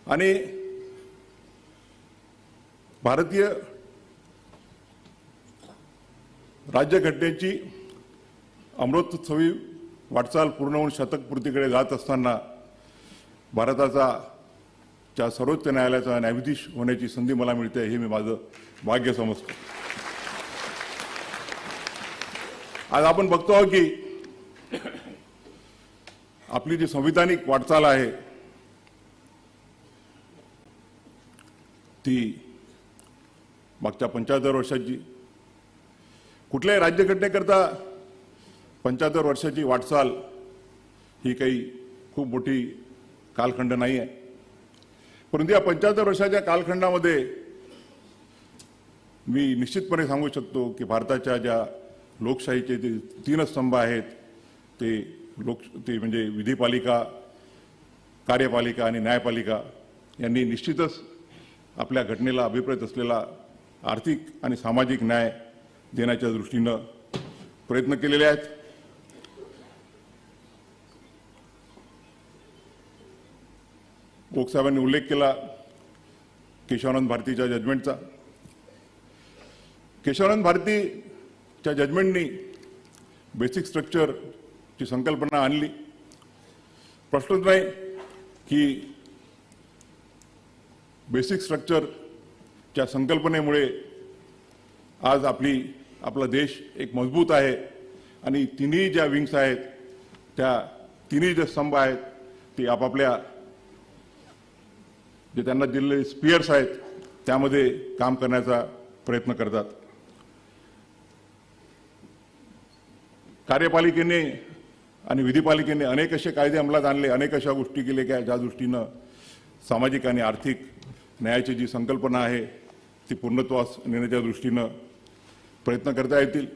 आणि भारतीय राज्यघटनेची अमृतोत्सवी वाटचाल पूर्ण होऊन शतकपूर्तीकडे जात असताना भारताच्या सर्वोच्च न्यायालयाचा न्यायाधीश होण्याची संधी मला मिळते हे मी माझं भाग्य समजतो. आज आपण बघतो आहोत की आपली जी संविधानिक वाटचाल आहे ती मागच्या 75 वर्षाची कुठल्याही राज्यघटनेकरता 75 वर्षाची वाटचाल ही काही खूप मोठी कालखंड नाही आहे. परंतु या 75 वर्षाच्या कालखंडामध्ये मी निश्चितपणे सांगू शकतो की भारताच्या ज्या लोकशाहीचे जे 3 स्तंभ आहेत ते म्हणजे विधिपालिका, कार्यपालिका आणि न्यायपालिका यांनी निश्चितच आपल्या घटनेला अभिप्रेत असलेला आर्थिक आणि सामाजिक न्याय देण्याच्या दृष्टीनं प्रयत्न केलेले आहेत. ओक साहेबांनी उल्लेख केला केशवानंद भारतीच्या जजमेंटचा. केशवानंद भारतीच्या जजमेंटनी बेसिक स्ट्रक्चरची संकल्पना आणली. प्रश्नच नाही की बेसिक स्ट्रक्चरच्या संकल्पनेमुळे आज आपला देश एक मजबूत आहे आणि तिन्ही ज्या विंग्स आहेत त्या तिन्ही जे स्तंभ आहेत ते आपापल्या जे त्यांना दिलेले स्पियर्स आहेत त्यामध्ये काम करण्याचा प्रयत्न करतात. कार्यपालिकेने आणि विधिपालिकेने अनेक असे कायदे अंमलात आणले, अनेक अशा गोष्टी केल्या की ज्या दृष्टीनं सामाजिक आणि आर्थिक न्यायाची जी संकल्पना आहे ती पूर्णत्वास नेण्याच्या दृष्टीनं प्रयत्न करता येतील.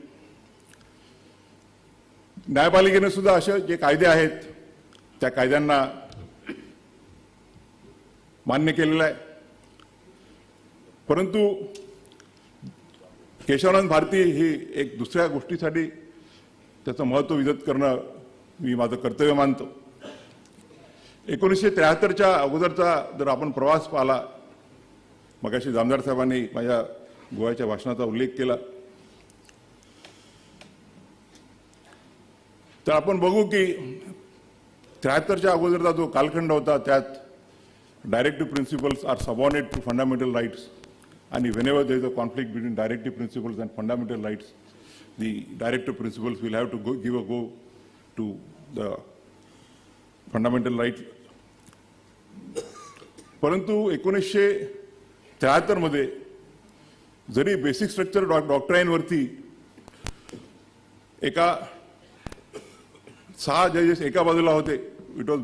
न्यायपालिकेने सुद्धा असे जे कायदे आहेत त्या कायद्यांना मान्य केलेलं आहे. परंतु केशवानंद भारती ही एक दुसऱ्या गोष्टीसाठी त्याचं महत्त्व विजत करणं मी माझं कर्तव्य मानतो. 1973च्या अगोदरचा जर आपण प्रवास पाहिला, मगाशी जामदार साहेबांनी माझ्या गोव्याच्या भाषणाचा उल्लेख केला, तर आपण बघू की 73च्या अगोदरचा जो कालखंड होता त्यात directive principles are subordinate to fundamental rights आणि whenever there is a conflict between directive principles and fundamental rights, the directive principles will have to give a go to the fundamental rights. परंतु 1973 मध्ये जरी basic structure डॉक्ट्राईनवरती एका 6 जजेस एका बाजूला होते, it was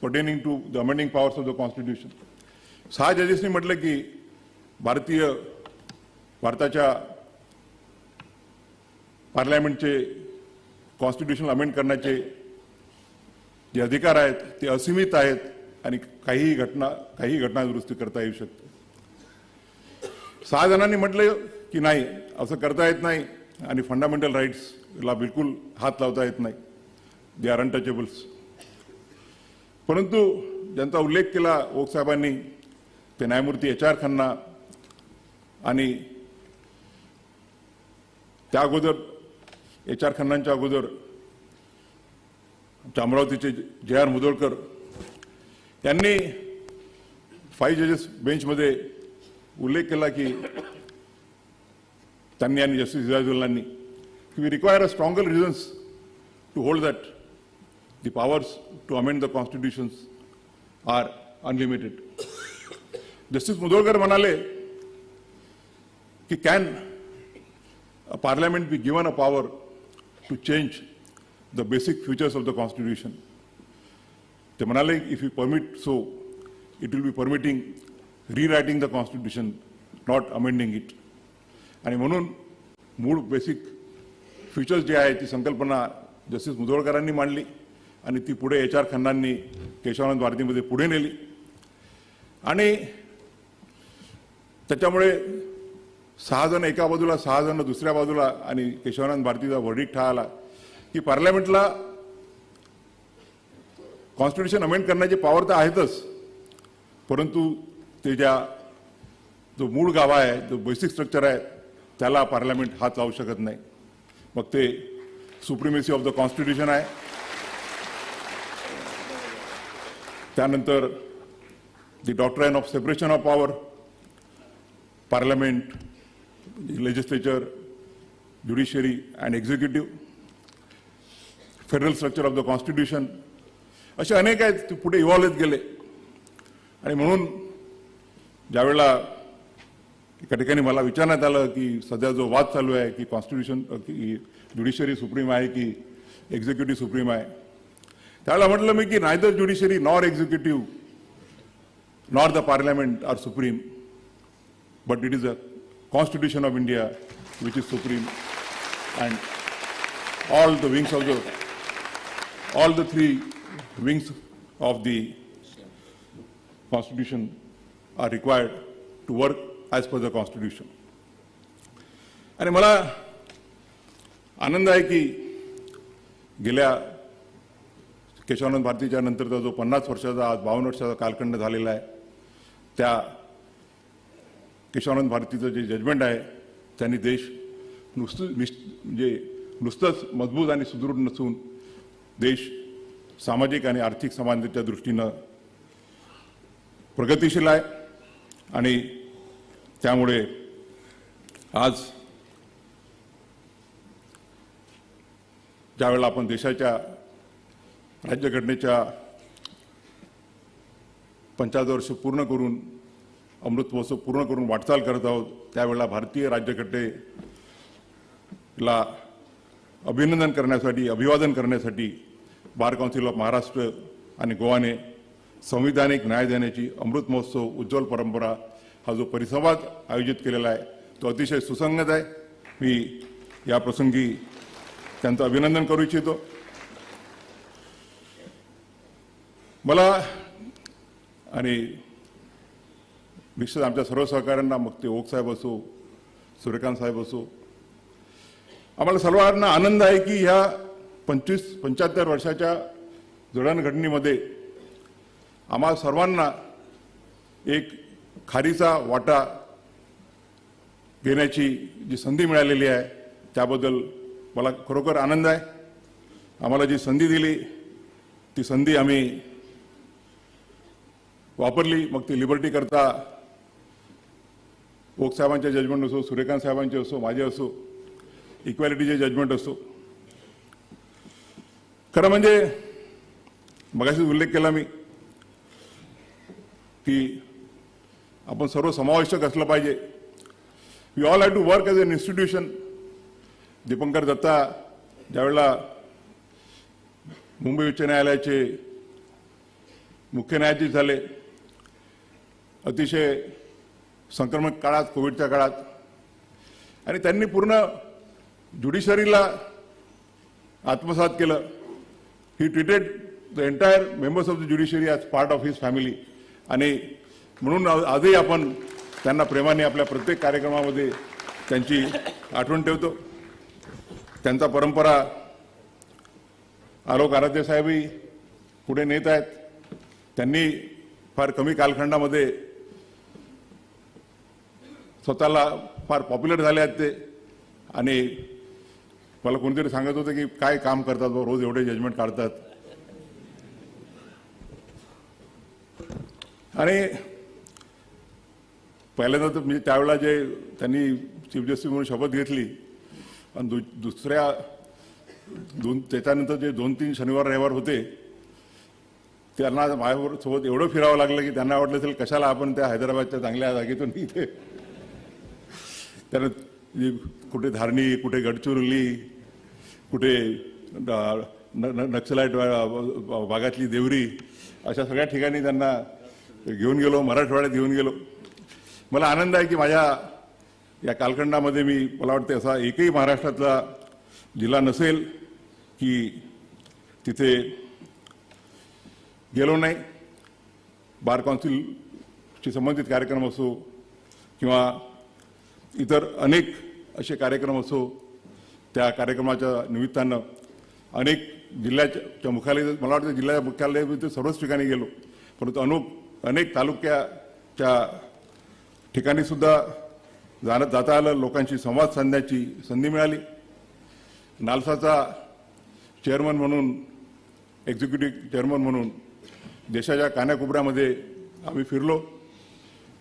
pertaining to the amending powers of the constitution. 6 जजेसनी म्हटलं की भारताच्या पार्लमेंटचे कॉन्स्टिट्यूशन अमेंड करण्याचे जे अधिकार आहेत ते असीमित आहेत आणि काही घटना दुरुस्ती करता येऊ शकते. 6 जणांनी म्हटलं की नाही, असं करता येत नाही आणि फंडामेंटल राईट्सला बिलकुल हात लावता येत नाही, दे आर अनटचेबल्स. परंतु ज्यांचा उल्लेख केला ओक साहेबांनी ते न्यायमूर्ती HR खन्ना आणि त्या अगोदर HR खन्नांच्या अगोदर अमरावतीचे JR मुदोळकर यांनी 5 जजेस बेंचमध्ये उल्लेख केला की त्यांनी आणि जस्टिस हिदायतुल्लांनी की we require a stronger reasons to hold that the powers to amend the constitutions are unlimited. Justice Mudholkar म्हणाले की can a parliament be given a power to change the basic features of the constitution. ते म्हणाले if you permit so, it will be permitting rewriting the constitution, not amending it. आणि म्हणून मूळ basic features जे आहे ती संकल्पना justice मुधोळकरांनी मांडली आणि ती पुढे HR खन्नांनी केशवानंद भारतीमध्ये पुढे नेली आणि त्याच्यामुळे 6 जण एका बाजूला 6 जण दुसऱ्या बाजूला आणि केशवानंद भारतीचा वर्डिक्ट हा आला की पार्लमेंटला कॉन्स्टिट्यूशन अमेंड करण्याची पॉवर तर आहेतच, परंतु ते जो मूळ गाभा आहे, जो बेसिक स्ट्रक्चर आहे त्याला पार्लमेंट हात लावू शकत नाही. मग ते सुप्रिमेसी ऑफ द कॉन्स्टिट्यूशन आहे, त्यानंतर the doctrine of separation of power, parliament, legislature, judiciary and executive, federal structure of the constitution, असे अनेक आहेत ते पुढे इव्हॉल्व होत गेले. आणि म्हणून ज्यावेळेला एका ठिकाणी मला विचारण्यात आलं की सध्या जो वाद चालू आहे की कॉन्स्टिट्यूशन की ज्युडिशरी सुप्रीम आहे की एक्झिक्युटिव्ह सुप्रीम आहे, त्यावेळेला म्हटलं मी की neither judiciary nor executive nor the parliament are supreme, but it is a Constitution of India which is supreme, and all the 3 wings of the Constitution are required to work as per the Constitution. आणि मला आनंद आहे की गेल्या केशवानंद भारतीच्या नंतरचा जो 50 वर्षाचा आज 52 वर्षाचा कालखंड झालेला आहे, त्या केशवानंद भारतीचं जे जजमेंट आहे त्यांनी देश नुसतंच मजबूत आणि सुदृढ नसून देश सामाजिक आणि आर्थिक समानतेच्या दृष्टीनं प्रगतिशील आहे. आणि त्यामुळे आज ज्यावेळेला आपण देशाच्या राज्यघटनेच्या 75 वर्ष पूर्ण करून अमृत महोत्सव पूर्ण करून वाटचाल करत आहोत, त्यावेळेला भारतीय राज्यघटनेला अभिवादन करण्यासाठी बार काउन्सिल ऑफ महाराष्ट्र आणि गोवाने संविधानिक न्याय देण्याची अमृत महोत्सव उज्ज्वल परंपरा हा जो परिसंवाद आयोजित केलेला आहे तो अतिशय सुसंगत आहे. मी या प्रसंगी त्यांचं अभिनंदन करू इच्छितो. मला आणि निश्चित आमच्या सर्व सहकाऱ्यांना, मग ते ओक साहेब असो, सूर्यकांत साहेब असो, आम्हाला सर्वांना आनंद आहे की ह्या 75 वर्षाच्या जडणघडणीमध्ये आम्हा सर्वांना एक खारीचा वाटा घेण्याची जी संधी मिळालेली आहे त्याबद्दल मला खरोखर आनंद आहे. आम्हाला जी संधी दिली ती संधी आम्ही वापरली. मग ती लिबर्टी करता ओक साहेबांचे जजमेंट असो, सूर्यकांत साहेबांचे असो, माझे असो, इक्वॅलिटीचे जजमेंट असो. खरं म्हणजे मगाशी उल्लेख केला मी की आपण सर्व समावेशक असलं पाहिजे. We all have to work as an institution. Dipankar Datta ज्यावेळेला मुंबई उच्च न्यायालयाचे मुख्य न्यायाधीश झाले, अतिशय संक्रमक काळात, कोविडच्या काळात, आणि त्यांनी पूर्ण ज्युडिशरीला आत्मसात केलं. He treated the entire members of the judiciary as part of his family. आणि म्हणून आजही आपण त्यांना प्रेमाने आपल्या प्रत्येक कार्यक्रमामध्ये त्यांची आठवण ठेवतो. त्यांचा परंपरा आलोक आराध्य साहेबही पुढे नेत आहेत. त्यांनी फार कमी कालखंडामध्ये स्वतःला फार पॉप्युलर झाले आहेत ते. आणि मला कोणीतरी सांगत होतं की काय काम करतात, रोज एवढे जजमेंट काढतात. आणि पहिल्यांदा तर म्हणजे त्यावेळेला जे त्यांनी चीफ जस्टिस म्हणून शपथ घेतली आणि दुसऱ्या त्याच्यानंतर जे 2-3 शनिवार रविवार होते त्यांना माझ्यासोबत एवढं फिरावं लागलं की त्यांना वाटलं असेल कशाला आपण त्या हैदराबादच्या चांगल्या जागेतून इथे त्यानं कुठे धारणी, कुठे गडचिरोली, कुठे नक्षलाईट भागातली देवरी अशा सगळ्या ठिकाणी त्यांना घेऊन गेलो, मराठवाड्यात घेऊन गेलो. मला आनंद आहे की माझ्या या कालखंडामध्ये मला वाटते असा एकही महाराष्ट्रातला जिल्हा नसेल की तिथे गेलो नाही. बार काउन्सिलशी संबंधित कार्यक्रम असो किंवा इतर अनेक असे कार्यक्रम असो, त्या कार्यक्रमाच्या निमित्तानं अनेक जिल्ह्याच्या मुख्यालय, मला वाटतं जिल्ह्याच्या मुख्यालय सर्वच ठिकाणी गेलो, परंतु अनेक तालुक्याच्या ठिकाणी सुद्धा जाता आलं, लोकांशी संवाद साधण्याची संधी मिळाली. नालसाचा चेअरमन म्हणून, एक्झिक्युटिव्ह चेअरमन म्हणून देशाच्या कानाकोपऱ्यामध्ये आम्ही फिरलो.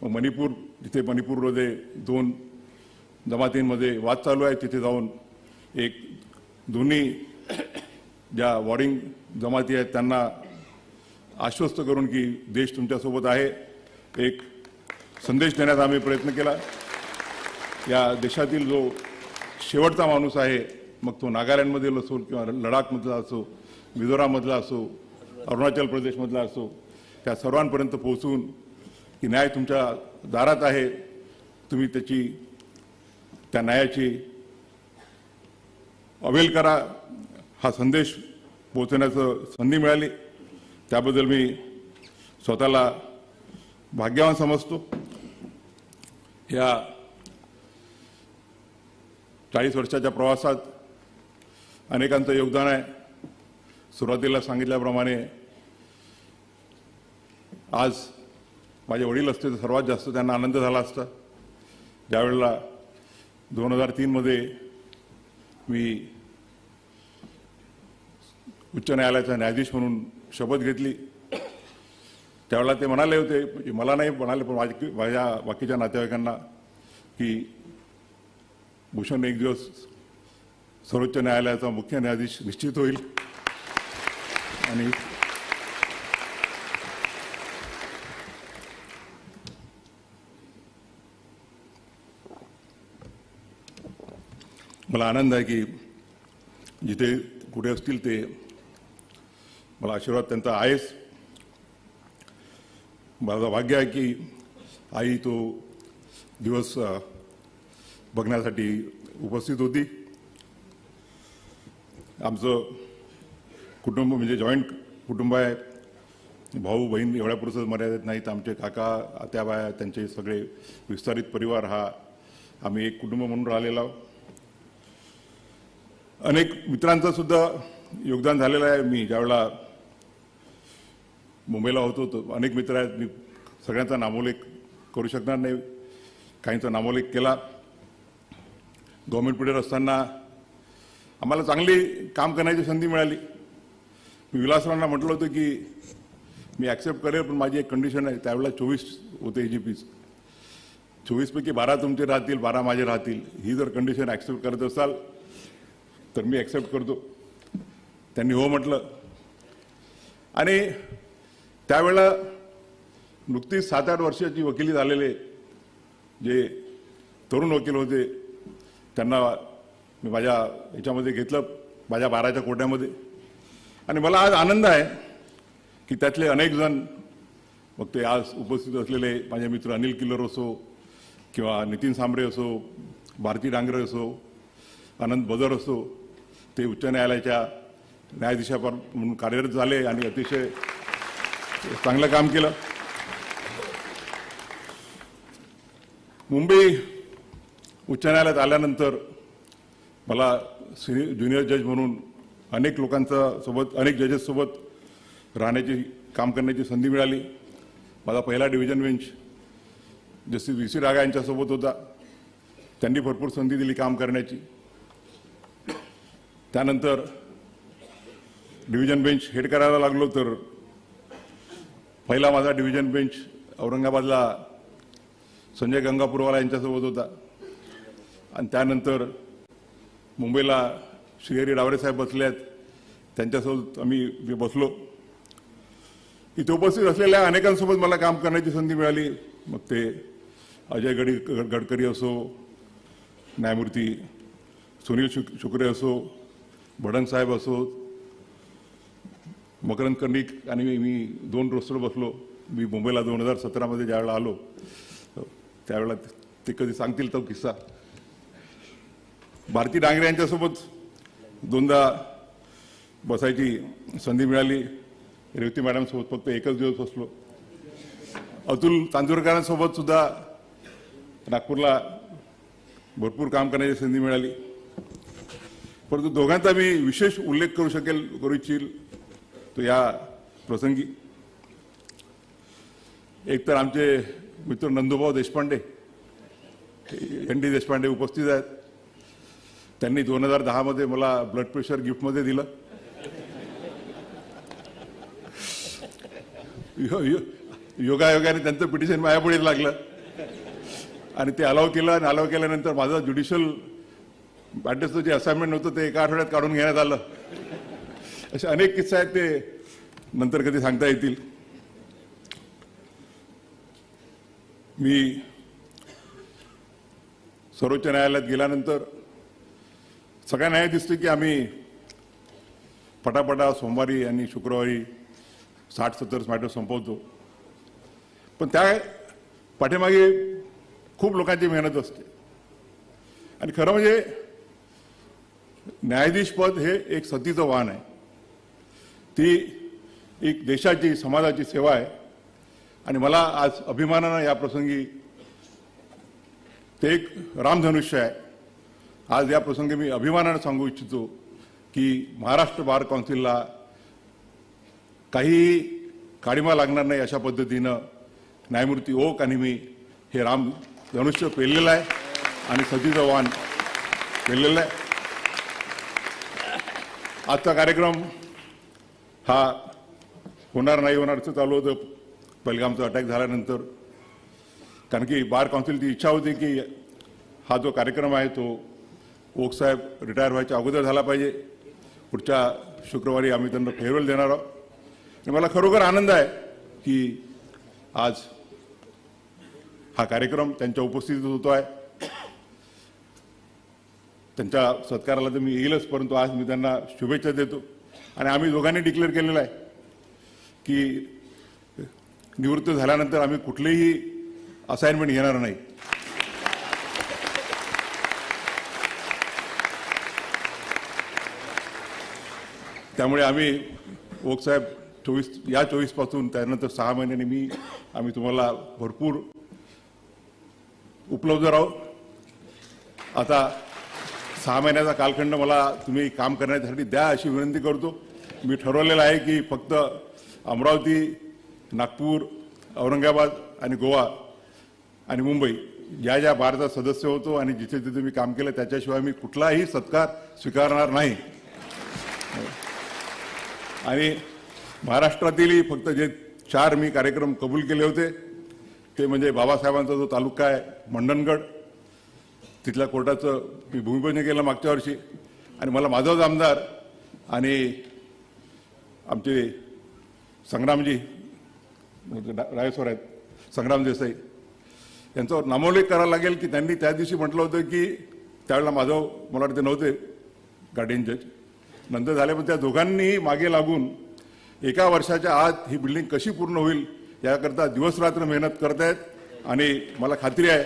मणिपूर, जिथे मणिपूरमध्ये 2 जमातींमध्ये वाद चालू आहे, तिथे जाऊन दोन्ही ज्या वॉरिंग जमाती आहेत त्यांना आश्वस्त करून की देश तुमच्यासोबत आहे, एक संदेश देण्याचा आम्ही प्रयत्न केला. या देशातील जो शेवटचा माणूस आहे, मग तो नागालँडमधील असो किंवा लडाखमधला असो, मिझोराममधला असो, अरुणाचल प्रदेशमधला असो, त्या सर्वांपर्यंत पोहोचून की न्याय तुमच्या दारात आहे, तुम्ही त्या न्यायाची अवेल करा, हा संदेश पोहोचवण्याचं संधी मिळाली. त्याबद्दल मी स्वतःला भाग्यवान समजतो. या 40 वर्षाच्या प्रवासात अनेकांचं योगदान आहे. सुरुवातीला सांगितल्याप्रमाणे आज माझे वडील असते तर सर्वात जास्त त्यांना आनंद झाला असता. ज्यावेळेला 2003 मध्ये मी उच्च न्यायालयाचा न्यायाधीश म्हणून शपथ घेतली, त्यावेळेला ते म्हणाले होते, मला नाही म्हणाले पण माझ्या बाकीच्या नातेवाईकांना, की भूषण एक दिवस सर्वोच्च न्यायालयाचा मुख्य न्यायाधीश निश्चित होईल. आणि मला आनंद आहे की जिथे कुठे असतील ते मला आशीर्वाद त्यांचा आहेच. माझं भाग्य आहे की आई तो दिवस बघण्यासाठी उपस्थित होती. आमचं कुटुंब म्हणजे जॉईंट कुटुंब आहे. भाऊ बहीण एवढ्यापुरतं मर्यादित नाहीत. आमचे काका, आत्याबाया, त्यांचे सगळे विस्तारित परिवार, हा आम्ही एक कुटुंब म्हणून राहिलेलो आहोत. अनेक मित्रांचं सुद्धा योगदान झालेलं आहे. मी ज्यावेळेला मुंबईला होतो तर अनेक मित्र आहेत, मी सगळ्यांचा नामोल्लेख करू शकणार नाही, काहींचा नामोल्लेख केला. गव्हर्नमेंट पुढे असताना आम्हाला चांगली काम करण्याची संधी मिळाली. मी विलासरावांना म्हटलं होतं की मी ॲक्सेप्ट करेल, पण माझी एक कंडिशन आहे. त्यावेळेला 24 होते AGPs, 24पैकी 12 तुमचे राहतील, 12 माझे राहतील. ही जर कंडिशन ॲक्सेप्ट करत असाल तर मी ॲक्सेप्ट करतो. त्यांनी हो म्हटलं. आणि त्यावेळेला नुकतीच 7-8 वर्षाची वकिली झालेले जे तरुण वकील होते त्यांना मी माझ्या याच्यामध्ये घेतलं, माझ्या 12च्या कोट्यामध्ये. आणि मला आज आनंद आहे की त्यातले अनेक जण, मग ते आज उपस्थित असलेले माझे मित्र अनिल किल्लर असो किंवा नितीन सांबरे असो, भारती डांगरे असो, आनंद बदर असो, ते उच्च न्यायालयाच्या न्यायाधीशापर म्हणून कार्यरत झाले आणि अतिशय चांगलं काम केलं. मुंबई उच्च न्यायालयात आल्यानंतर मला ज्युनियर जज म्हणून अनेक लोकांसोबत, अनेक जजेससोबत राहण्याची, काम करण्याची संधी मिळाली. माझा पहिला डिव्हिजन बेंच जस्टिस VC रागा यांच्यासोबत होता. त्यांनी भरपूर संधी दिली काम करण्याची. त्यानंतर डिव्हिजन बेंच हेड करायला लागलो तर पहिला माझा डिव्हिजन बेंच औरंगाबादला संजय गंगापूरवाला यांच्यासोबत होता आणि त्यानंतर मुंबईला श्रीहरी डावरे साहेब बसले आहेत, त्यांच्यासोबत मी बसलो. इथे उपस्थित असलेल्या अनेकांसोबत मला काम करण्याची संधी मिळाली. मग ते अजय गडकरी असो, न्यायमूर्ती सुनील शुक्रे असो, भडंग साहेब असो, मकरंद कर्णिक आणि मी 2 रोस्टर बसलो. मी मुंबईला 2017 ज्यावेळेला आलो त्यावेळेला ते कधी सांगतील तो किस्सा. भारती डांगरे यांच्यासोबत 2दा बसायची संधी मिळाली. रेवती मॅडमसोबत फक्त एकच दिवस बसलो. अतुल तांदूरकरांसोबत सुद्धा नागपूरला भरपूर काम करण्याची संधी मिळाली. परंतु दोघांचा मी विशेष उल्लेख करू इच्छिल तो या प्रसंगी. एक तर आमचे मित्र नंदूभाऊ देशपांडे, ND देशपांडे उपस्थित आहेत. त्यांनी 2010 मला ब्लड प्रेशर गिफ्टमध्ये दिलं. योगायोगाने त्यांचं पिटिशन माझ्यापुढे लागलं आणि ते अलाव केलं. आणि अलाव केल्यानंतर माझं ज्युडिशियल मॅटर्सचं जे असाइनमेंट होतं ते एका आठवड्यात काढून घेण्यात आलं. असे अनेक किस्से आहेत, ते नंतर कधी सांगता येतील. मी सर्वोच्च न्यायालयात गेल्यानंतर सगळ्यांना हे दिसतं की आम्ही पटापटा सोमवारी आणि शुक्रवारी 60-70 मॅटर संपवतो. पण त्या पाठीमागे खूप लोकांची मेहनत असते. आणि खरं म्हणजे न्यायाधीश पद हे एक सतीचं वाहन आहे. ती एक देशाची, समाजाची सेवा आहे. आणि मला आज अभिमानानं या प्रसंगी ते एक रामधनुष्य आहे. आज या प्रसंगी मी अभिमानानं सांगू इच्छितो की महाराष्ट्र बार काउन्सिलला काही काळिमा लागणार नाही अशा पद्धतीनं न्यायमूर्ती ओक आणि मी हे रामधनुष्य पेललेलं आहे आणि सतीचं वाहन पेललेलं आहे. आजचा कार्यक्रम हा होणार नाही होणार असं चालू होतं पहलगामचा अटॅक झाल्यानंतर. कारण की बार काउन्सिलची इच्छा होती की हा जो कार्यक्रम आहे तो ओक साहेब रिटायर व्हायच्या अगोदर झाला पाहिजे. पुढच्या शुक्रवारी आम्ही त्यांना फेअरवेल देणार आहोत. आणि मला खरोखर आनंद आहे की आज हा कार्यक्रम त्यांच्या उपस्थितीत होतो आहे. त्यांच्या सत्काराला तर मी येईलच, परंतु आज मी त्यांना शुभेच्छा देतो. आणि आम्ही दोघांनी डिक्लेअर केलेलं आहे की निवृत्त झाल्यानंतर आम्ही कुठलेही असाइनमेंट घेणार नाही. त्यामुळे आम्ही ओक साहेब 24 पासून त्यानंतर 6 महिन्यांनी आम्ही तुम्हाला भरपूर उपलब्ध राहू. आता 6 महिन्याचा कालखंड मला तुम्ही काम करण्यासाठी द्या अशी विनंती करतो. मी ठरवलेलं आहे की फक्त अमरावती, नागपूर, औरंगाबाद आणि गोवा आणि मुंबई ज्या ज्या बारचा सदस्य होतो आणि जिथे जिथे मी काम केलं त्याच्याशिवाय मी कुठलाही सत्कार स्वीकारणार नाही. आणि महाराष्ट्रातीलही फक्त जे 4 मी कार्यक्रम कबूल केले होते ते म्हणजे बाबासाहेबांचा जो तालुका आहे मंडणगड, तिथल्या कोर्टाचं मी भूमिपूजन केलं मागच्या वर्षी. आणि मला माधव आमदार आणि आमचे संग्रामजी रायसवर आहेत, संग्राम देसाई, यांचा नामोल्लेख करावा लागेल की त्यांनी त्या दिवशी म्हटलं होतं की त्यावेळेला माधव मला वाटते नव्हते गार्डियन जज, नंतर झाले, पण त्या दोघांनी मागे लागून एका वर्षाच्या आत ही बिल्डिंग कशी पूर्ण होईल याकरता दिवसरात्र मेहनत करतायत. आणि मला खात्री आहे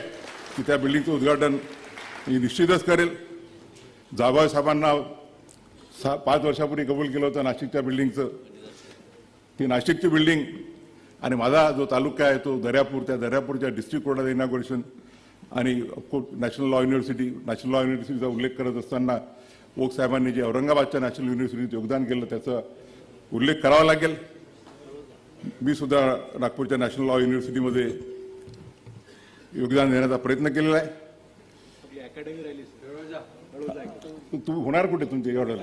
की त्या बिल्डिंगचं उद्घाटन मी निश्चितच करेल. जाधव साहेबांना 5 वर्षापूर्वी कबूल केलं होतं नाशिकच्या बिल्डिंगचं. ती नाशिकची बिल्डिंग आणि माझा जो तालुका आहे तो दर्यापूर, त्या दर्यापूरच्या डिस्ट्रिक्ट कोर्टाचं इनॉग्रेशन आणि नॅशनल लॉ युनिव्हर्सिटीचा उल्लेख करत असताना ओक साहेबांनी जे औरंगाबादच्या नॅशनल युनिव्हर्सिटीत योगदान केलं त्याचा उल्लेख करावा लागेल. मी सुद्धा नागपूरच्या नॅशनल लॉ युनिव्हर्सिटीमध्ये योगदान देण्याचा प्रयत्न केलेला आहे. तू होणार कुठे तुमच्या एवढं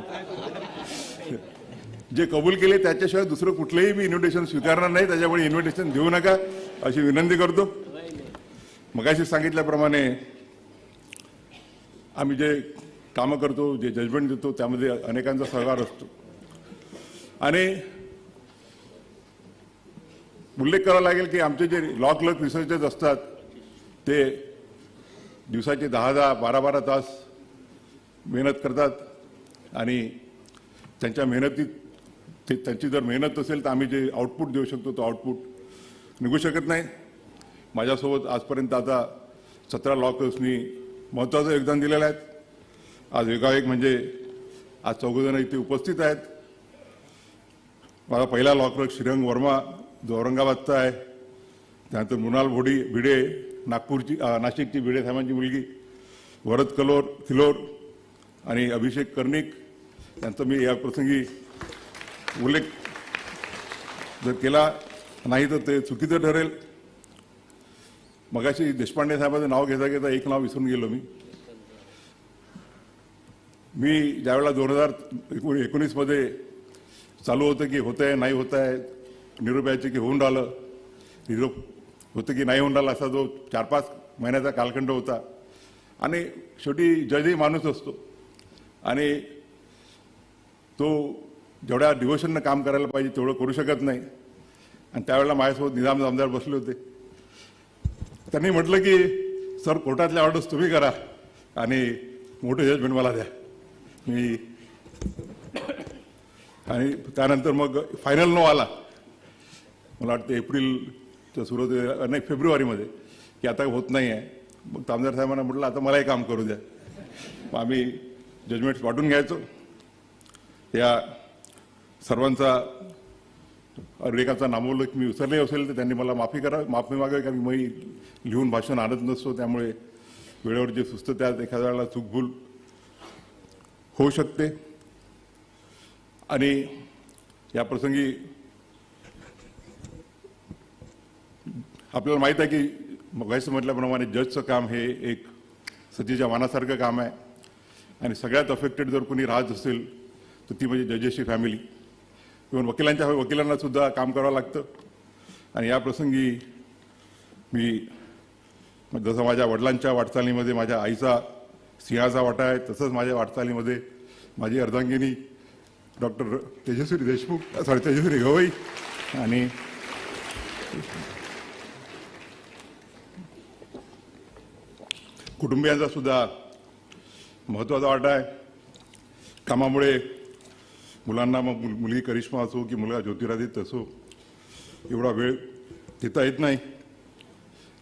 जे कबूल केले त्याच्याशिवाय दुसरं कुठलंही मी इन्व्हिटेशन स्वीकारणार नाही. त्याच्यामुळे इन्व्हिटेशन देऊ नका अशी विनंती करतो. मगाशी सांगितल्याप्रमाणे आम्ही जे कामं करतो, जे जजमेंट देतो, त्यामध्ये अनेकांचा सहभाग असतो आणि उल्लेख करावा लागेल की आमचे जे लॉ क्लर्क रिसर्चर्स असतात ते दिवसाचे 10-10, 12-12 तास मेहनत करतात आणि त्यांच्या मेहनतीत त्यांची जर मेहनत असेल तर आम्ही जे आउटपुट देऊ शकतो तो आउटपुट निघू शकत नाही. माझ्यासोबत आजपर्यंत आता 17 लॉ क्लर्क्सनी महत्त्वाचं योगदान दिलेलं आहे. आज एकाएक म्हणजे आज 4 जण इथे उपस्थित आहेत. माझा पहिला लॉ क्लर्क श्रीरंग वर्मा जो औरंगाबादचा आहे, त्यानंतर मृणाल भिडे नाशिकची भिडे साहेबांची मुलगी, वरद किलोर आणि अभिषेक कर्णिक यांचा मी या प्रसंगी उल्लेख जर केला नाही तर ते चुकीचं ठरेल. मगाशी देशपांडे साहेबांचं नाव घेता घेता एक नाव विसरून गेलो मी ज्यावेळेला 2019 मध्ये चालू होतं की होत आहे नाही होत आहे, निरोप यायचे की होऊन राहिलं, निरोप होतं की नाही होऊन राहिला, असा जो 4-5 महिन्याचा कालखंड होता आणि शेवटी जजही माणूस असतो आणि तो जेवढ्या डिव्होशननं काम करायला पाहिजे तेवढं करू शकत नाही. आणि त्यावेळेला माझ्यासोबत निजाम आमदार बसले होते. त्यांनी म्हटलं की सर कोर्टातल्या ऑर्डर्स तुम्ही करा आणि मोठं जजमेंट मला द्या. मी आणि त्यानंतर मग फायनल नो आला, मला वाटतं एप्रिलच्या सुरुवातीला नाही फेब्रुवारीमध्ये, की आता होत नाही आहे. मग आमदार साहेबांना म्हटलं आता मलाही काम करू द्या. मग आम्ही जजमेंट्स वाटून घ्यायचो. या सर्वांचा अनेकाचा नामोल्लेख मी विसरले असेल तर त्यांनी मला माफी मागावी, कारण मी लिहून भाषण आणत नसतो, त्यामुळे वेळेवर जे सुचतं त्यात एखाद्या वेळेला चूकभूल होऊ शकते. आणि या प्रसंगी आपल्याला माहीत आहे की मगाशी म्हटल्याप्रमाणे जजचं काम हे एक सतीच्या वाणासारखं काम आहे आणि सगळ्यात अफेक्टेड जर कोणी राहत असेल तर ती म्हणजे जजेसची फॅमिली. इव्हन वकिलांना सुद्धा काम करावं लागतं. आणि या प्रसंगी मी जसं माझ्या वडिलांच्या वाटचालीमध्ये माझ्या आईचा सिंहाचा वाटा आहे, तसंच माझ्या वाटचालीमध्ये माझी अर्धांगिनी डॉक्टर तेजस्वी गवई आणि कुटुंबियांचा सुद्धा महत्त्वाचा वाटा आहे. कामामुळे मुलांना, मग मुलगी करिश्मा असो की मुलगा ज्योतिरादित्य असो, एवढा वेळ देता येत नाही,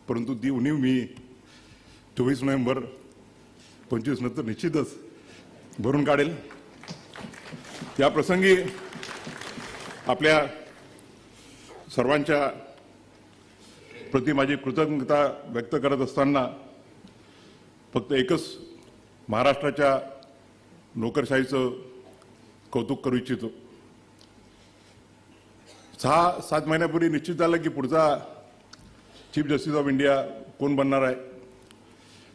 परंतु ती उणीव मी 24 नोव्हेंबर 25 नंतर निश्चितच भरून काढेल. या प्रसंगी आपल्या सर्वांच्या प्रति माझी कृतज्ञता व्यक्त करत असताना फक्त एकच महाराष्ट्राच्या नोकरशाहीचं कौतुक करू इच्छितो. 6-7 महिन्यापूर्वी निश्चित झालं की पुढचा चीफ जस्टिस ऑफ इंडिया कोण बनणार आहे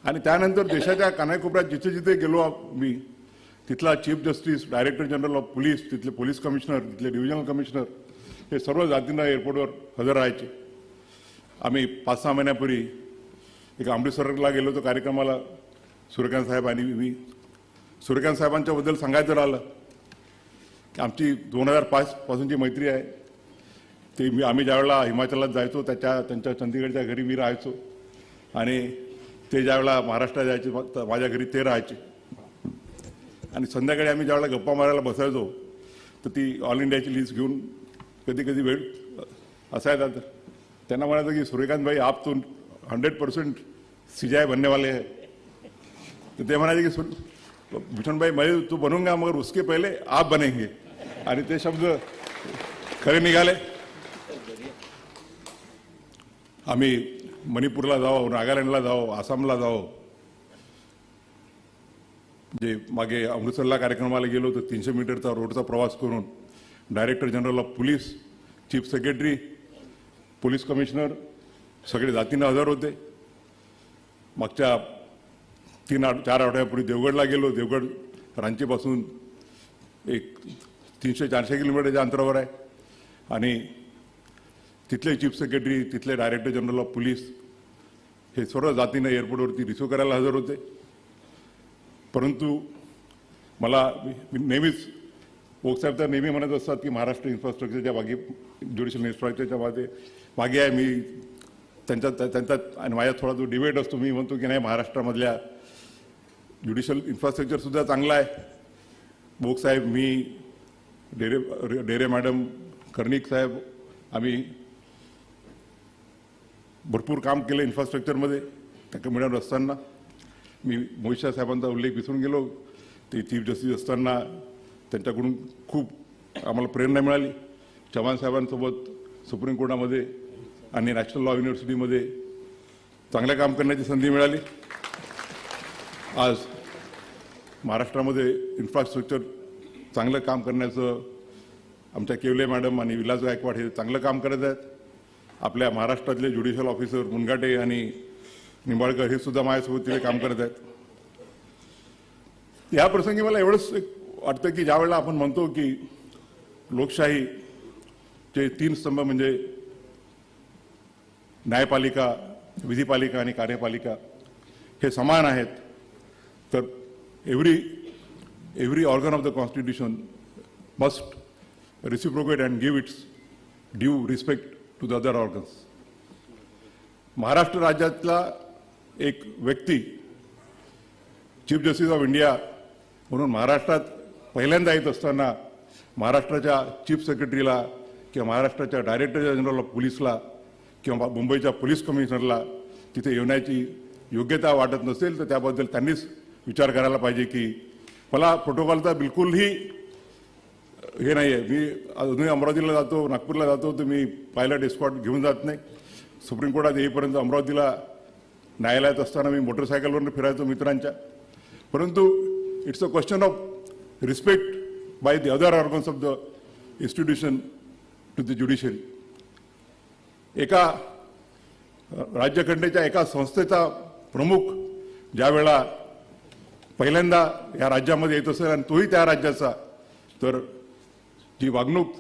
आणि त्यानंतर देशाच्या कानाकोपऱ्यात जिथे जिथे गेलो मी, तिथला chief justice, director general of police, तिथले पोलीस कमिशनर, तिथले डिव्हिजनल कमिशनर हे सर्व जातींना एअरपोर्टवर हजर राहायचे. आम्ही 5-6 महिन्यापूर्वी एक अमृतसरला गेलो होतो कार्यक्रमाला, सूर्यकांत साहेब आणि मी. सूर्यकांत साहेबांच्याबद्दल सांगायचं राहिलं की आमची 2005 पासूनची मैत्री आहे. ते आम्ही ज्यावेळेला हिमाचलात जायचो त्यांच्या चंदीगडच्या घरी मी राहायचो आणि ते ज्यावेळेला महाराष्ट्रात जायचे माझ्या घरी ते राहायचे. आणि संध्याकाळी आम्ही ज्यावेळेला गप्पा मारायला बसायचो तर ती ऑल इंडियाची लिस्ट घेऊन कधी कधी वेळ असायचा. त्यांना म्हणायचं की सूर्यकांत भाई आप तो 100% CJI बनने वाले हैं. तर ते म्हणायचे की भूषण भाई मैं तो बनूंगा मगर उसके पहले आप बनेंगे. आणि ते शब्द खरे निघाले. आम्ही मणिपूरला जाओ, नागालँडला जाओ, आसामला जाओ. जे मागे अमृतसरला कार्यक्रमाला गेलो तर 300 मीटरचा रोडचा प्रवास करून director general of police, chief secretary, police commissioner सगळे जातीनं हजर होते. मागच्या 3-4 आठवड्यापूर्वी देवगडला गेलो. देवगड रांचीपासून एक 300-400 किलोमीटरच्या अंतरावर आहे आणि तिथले चीफ सेक्रेटरी, तिथले डायरेक्टर जनरल ऑफ पोलीस हे सर्व जातीनं एअरपोर्टवरती रिसिव्ह करायला हजर होते. परंतु मला नेहमीच साहेब तर नेहमी म्हणत असतात की महाराष्ट्र इन्फ्रास्ट्रक्चरच्या मागे, ज्युडिशियल इन्फ्रास्ट्रक्चरच्या मागे आहे. मी त्यांच्यात आणि माझ्यात थोडा जो डिबेट असतो. मी म्हणतो की नाही, महाराष्ट्रामधल्या ज्युडिशियल इन्फ्रास्ट्रक्चरसुद्धा चांगलं आहे. साहेब, मी, डेरे मॅडम, कर्णिक साहेब, आम्ही भरपूर काम केलं इन्फ्रास्ट्रक्चरमध्ये. त्या कमिटीवर असताना मी मोहित शाह साहेबांचा उल्लेख विसरून गेलो. ते चीफ जस्टिस असताना त्यांच्याकडून खूप आम्हाला प्रेरणा मिळाली. चव्हाण साहेबांसोबत सुप्रीम कोर्टामध्ये आणि नॅशनल लॉ युनिव्हर्सिटीमध्ये चांगलं काम करण्याची संधी मिळाली. आज महाराष्ट्रामध्ये इन्फ्रास्ट्रक्चर चांगलं काम करण्याचं आमच्या केवले मॅडम आणि विलास गायकवाड हे चांगलं काम करत आहेत. आपल्या महाराष्ट्रातले ज्युडिशियल ऑफिसर मुनघाटे आणि निंबाळकर हे सुद्धा माझ्यासोबत तिथे काम करत आहेत. या प्रसंगी मला एवढंच वाटतं की ज्यावेळेला आपण म्हणतो की लोकशाहीचे 3 स्तंभ म्हणजे न्यायपालिका, विधिपालिका आणि कार्यपालिका हे समान आहेत, तर every organ of the constitution must reciprocate and give its due respect to the other organs. Maharashtra राज्यातला एक व्यक्ती चीफ जस्टिस ऑफ इंडिया म्हणून महाराष्ट्रात पहिल्यांदा येत असताना महाराष्ट्राच्या चीफ सेक्रेटरीला किंवा महाराष्ट्राच्या डायरेक्टर जनरल ऑफ पोलीसला किंवा मुंबईच्या पोलीस कमिशनरला तिथे येण्याची योग्यता वाटत नसेल तर त्याबद्दल त्यांनीच विचार करायला पाहिजे. की मला प्रोटोकॉलचा बिलकुलही हे नाही आहे. मी अजूनही अमरावतीला जातो, नागपूरला जातो, तर मी पायलट एस्कॉर्ट घेऊन जात नाही. सुप्रीम कोर्टात येईपर्यंत अमरावतीला न्यायालयात असताना मी मोटरसायकलवरून फिरायचो मित्रांच्या. परंतु it's a question of respect by the other organs of the institution to the judiciary. एका राज्यघटनेच्या एका संस्थेचा प्रमुख ज्या वेळा पहिल्यांदा या राज्यामध्ये येत असेल आणि तोही त्या राज्याचा, तर जी वागणूक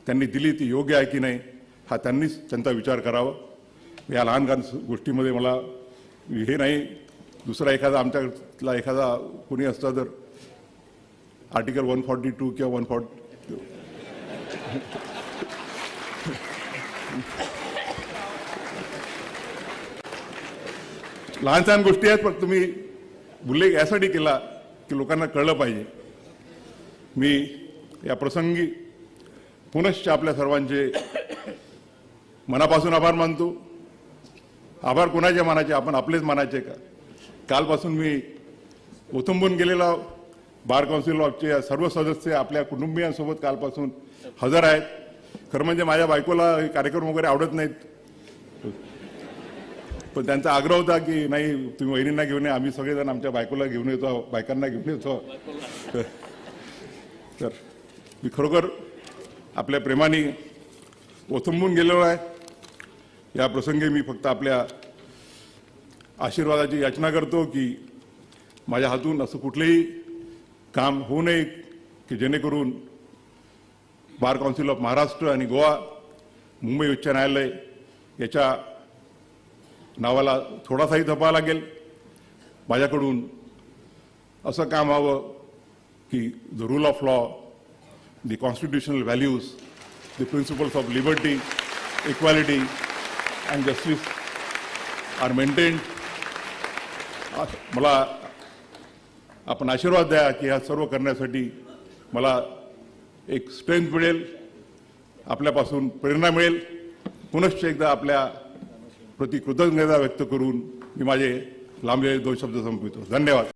त्यांनी दिली ती योग्य आहे की नाही हा त्यांनीच त्यांचा विचार करावा. या लहान लहान गोष्टीमध्ये मला हे नाही, दुसरा एखादा आमच्यातला एखादा कोणी असता तर आर्टिकल 142 किंवा 140 लहान लहान गोष्टी आहेत, पण तुम्ही उल्लेख यासाठी केला की लोकांना कळलं पाहिजे. मी या प्रसंगी पुनश्च आपल्या सर्वांचे मनापासून आभार मानतो. आभार कोणाचे मानायचे? आपण आपलेच मानायचे का? कालपासून मी ओथंबून गेलेला बार काउन्सिल ऑफचे सर्व सदस्य आपल्या कुटुंबियांसोबत कालपासून हजर आहेत. खरं म्हणजे माझ्या बायकोला कार्यक्रम वगैरे आवडत नाहीत, पण त्यांचा आग्रह होता की नाही तुम्ही वहिनींना घेऊन या, आम्ही सगळेजण आमच्या बायकोला घेऊन येतो, बायकांना घेऊन येतो. तर मी खरोखर आपल्या प्रेमाने ओथंबून गेलेलो आहे. या प्रसंगी मी फक्त आपल्या आशीर्वादाची याचना करतो की माझ्या हातून असं कुठलेही काम होऊ नये की जेणेकरून बार काउन्सिल ऑफ महाराष्ट्र आणि गोवा, मुंबई उच्च न्यायालय याच्या नावाला थोडासाही धप्पा लागेल. माझ्याकडून असं काम व्हावं की the rule of law, the constitutional values, the principles of liberty, equality and justice are maintained. मला आपण आशीर्वाद द्या की ह्या सर्व करण्यासाठी मला एक स्ट्रेंथ मिळेल, आपल्यापासून प्रेरणा मिळेल. पुनश्च एकदा आपल्या प्रति कृतज्ञता व्यक्त करून मी माझे लांबलेले 2 शब्द संपवितो. धन्यवाद.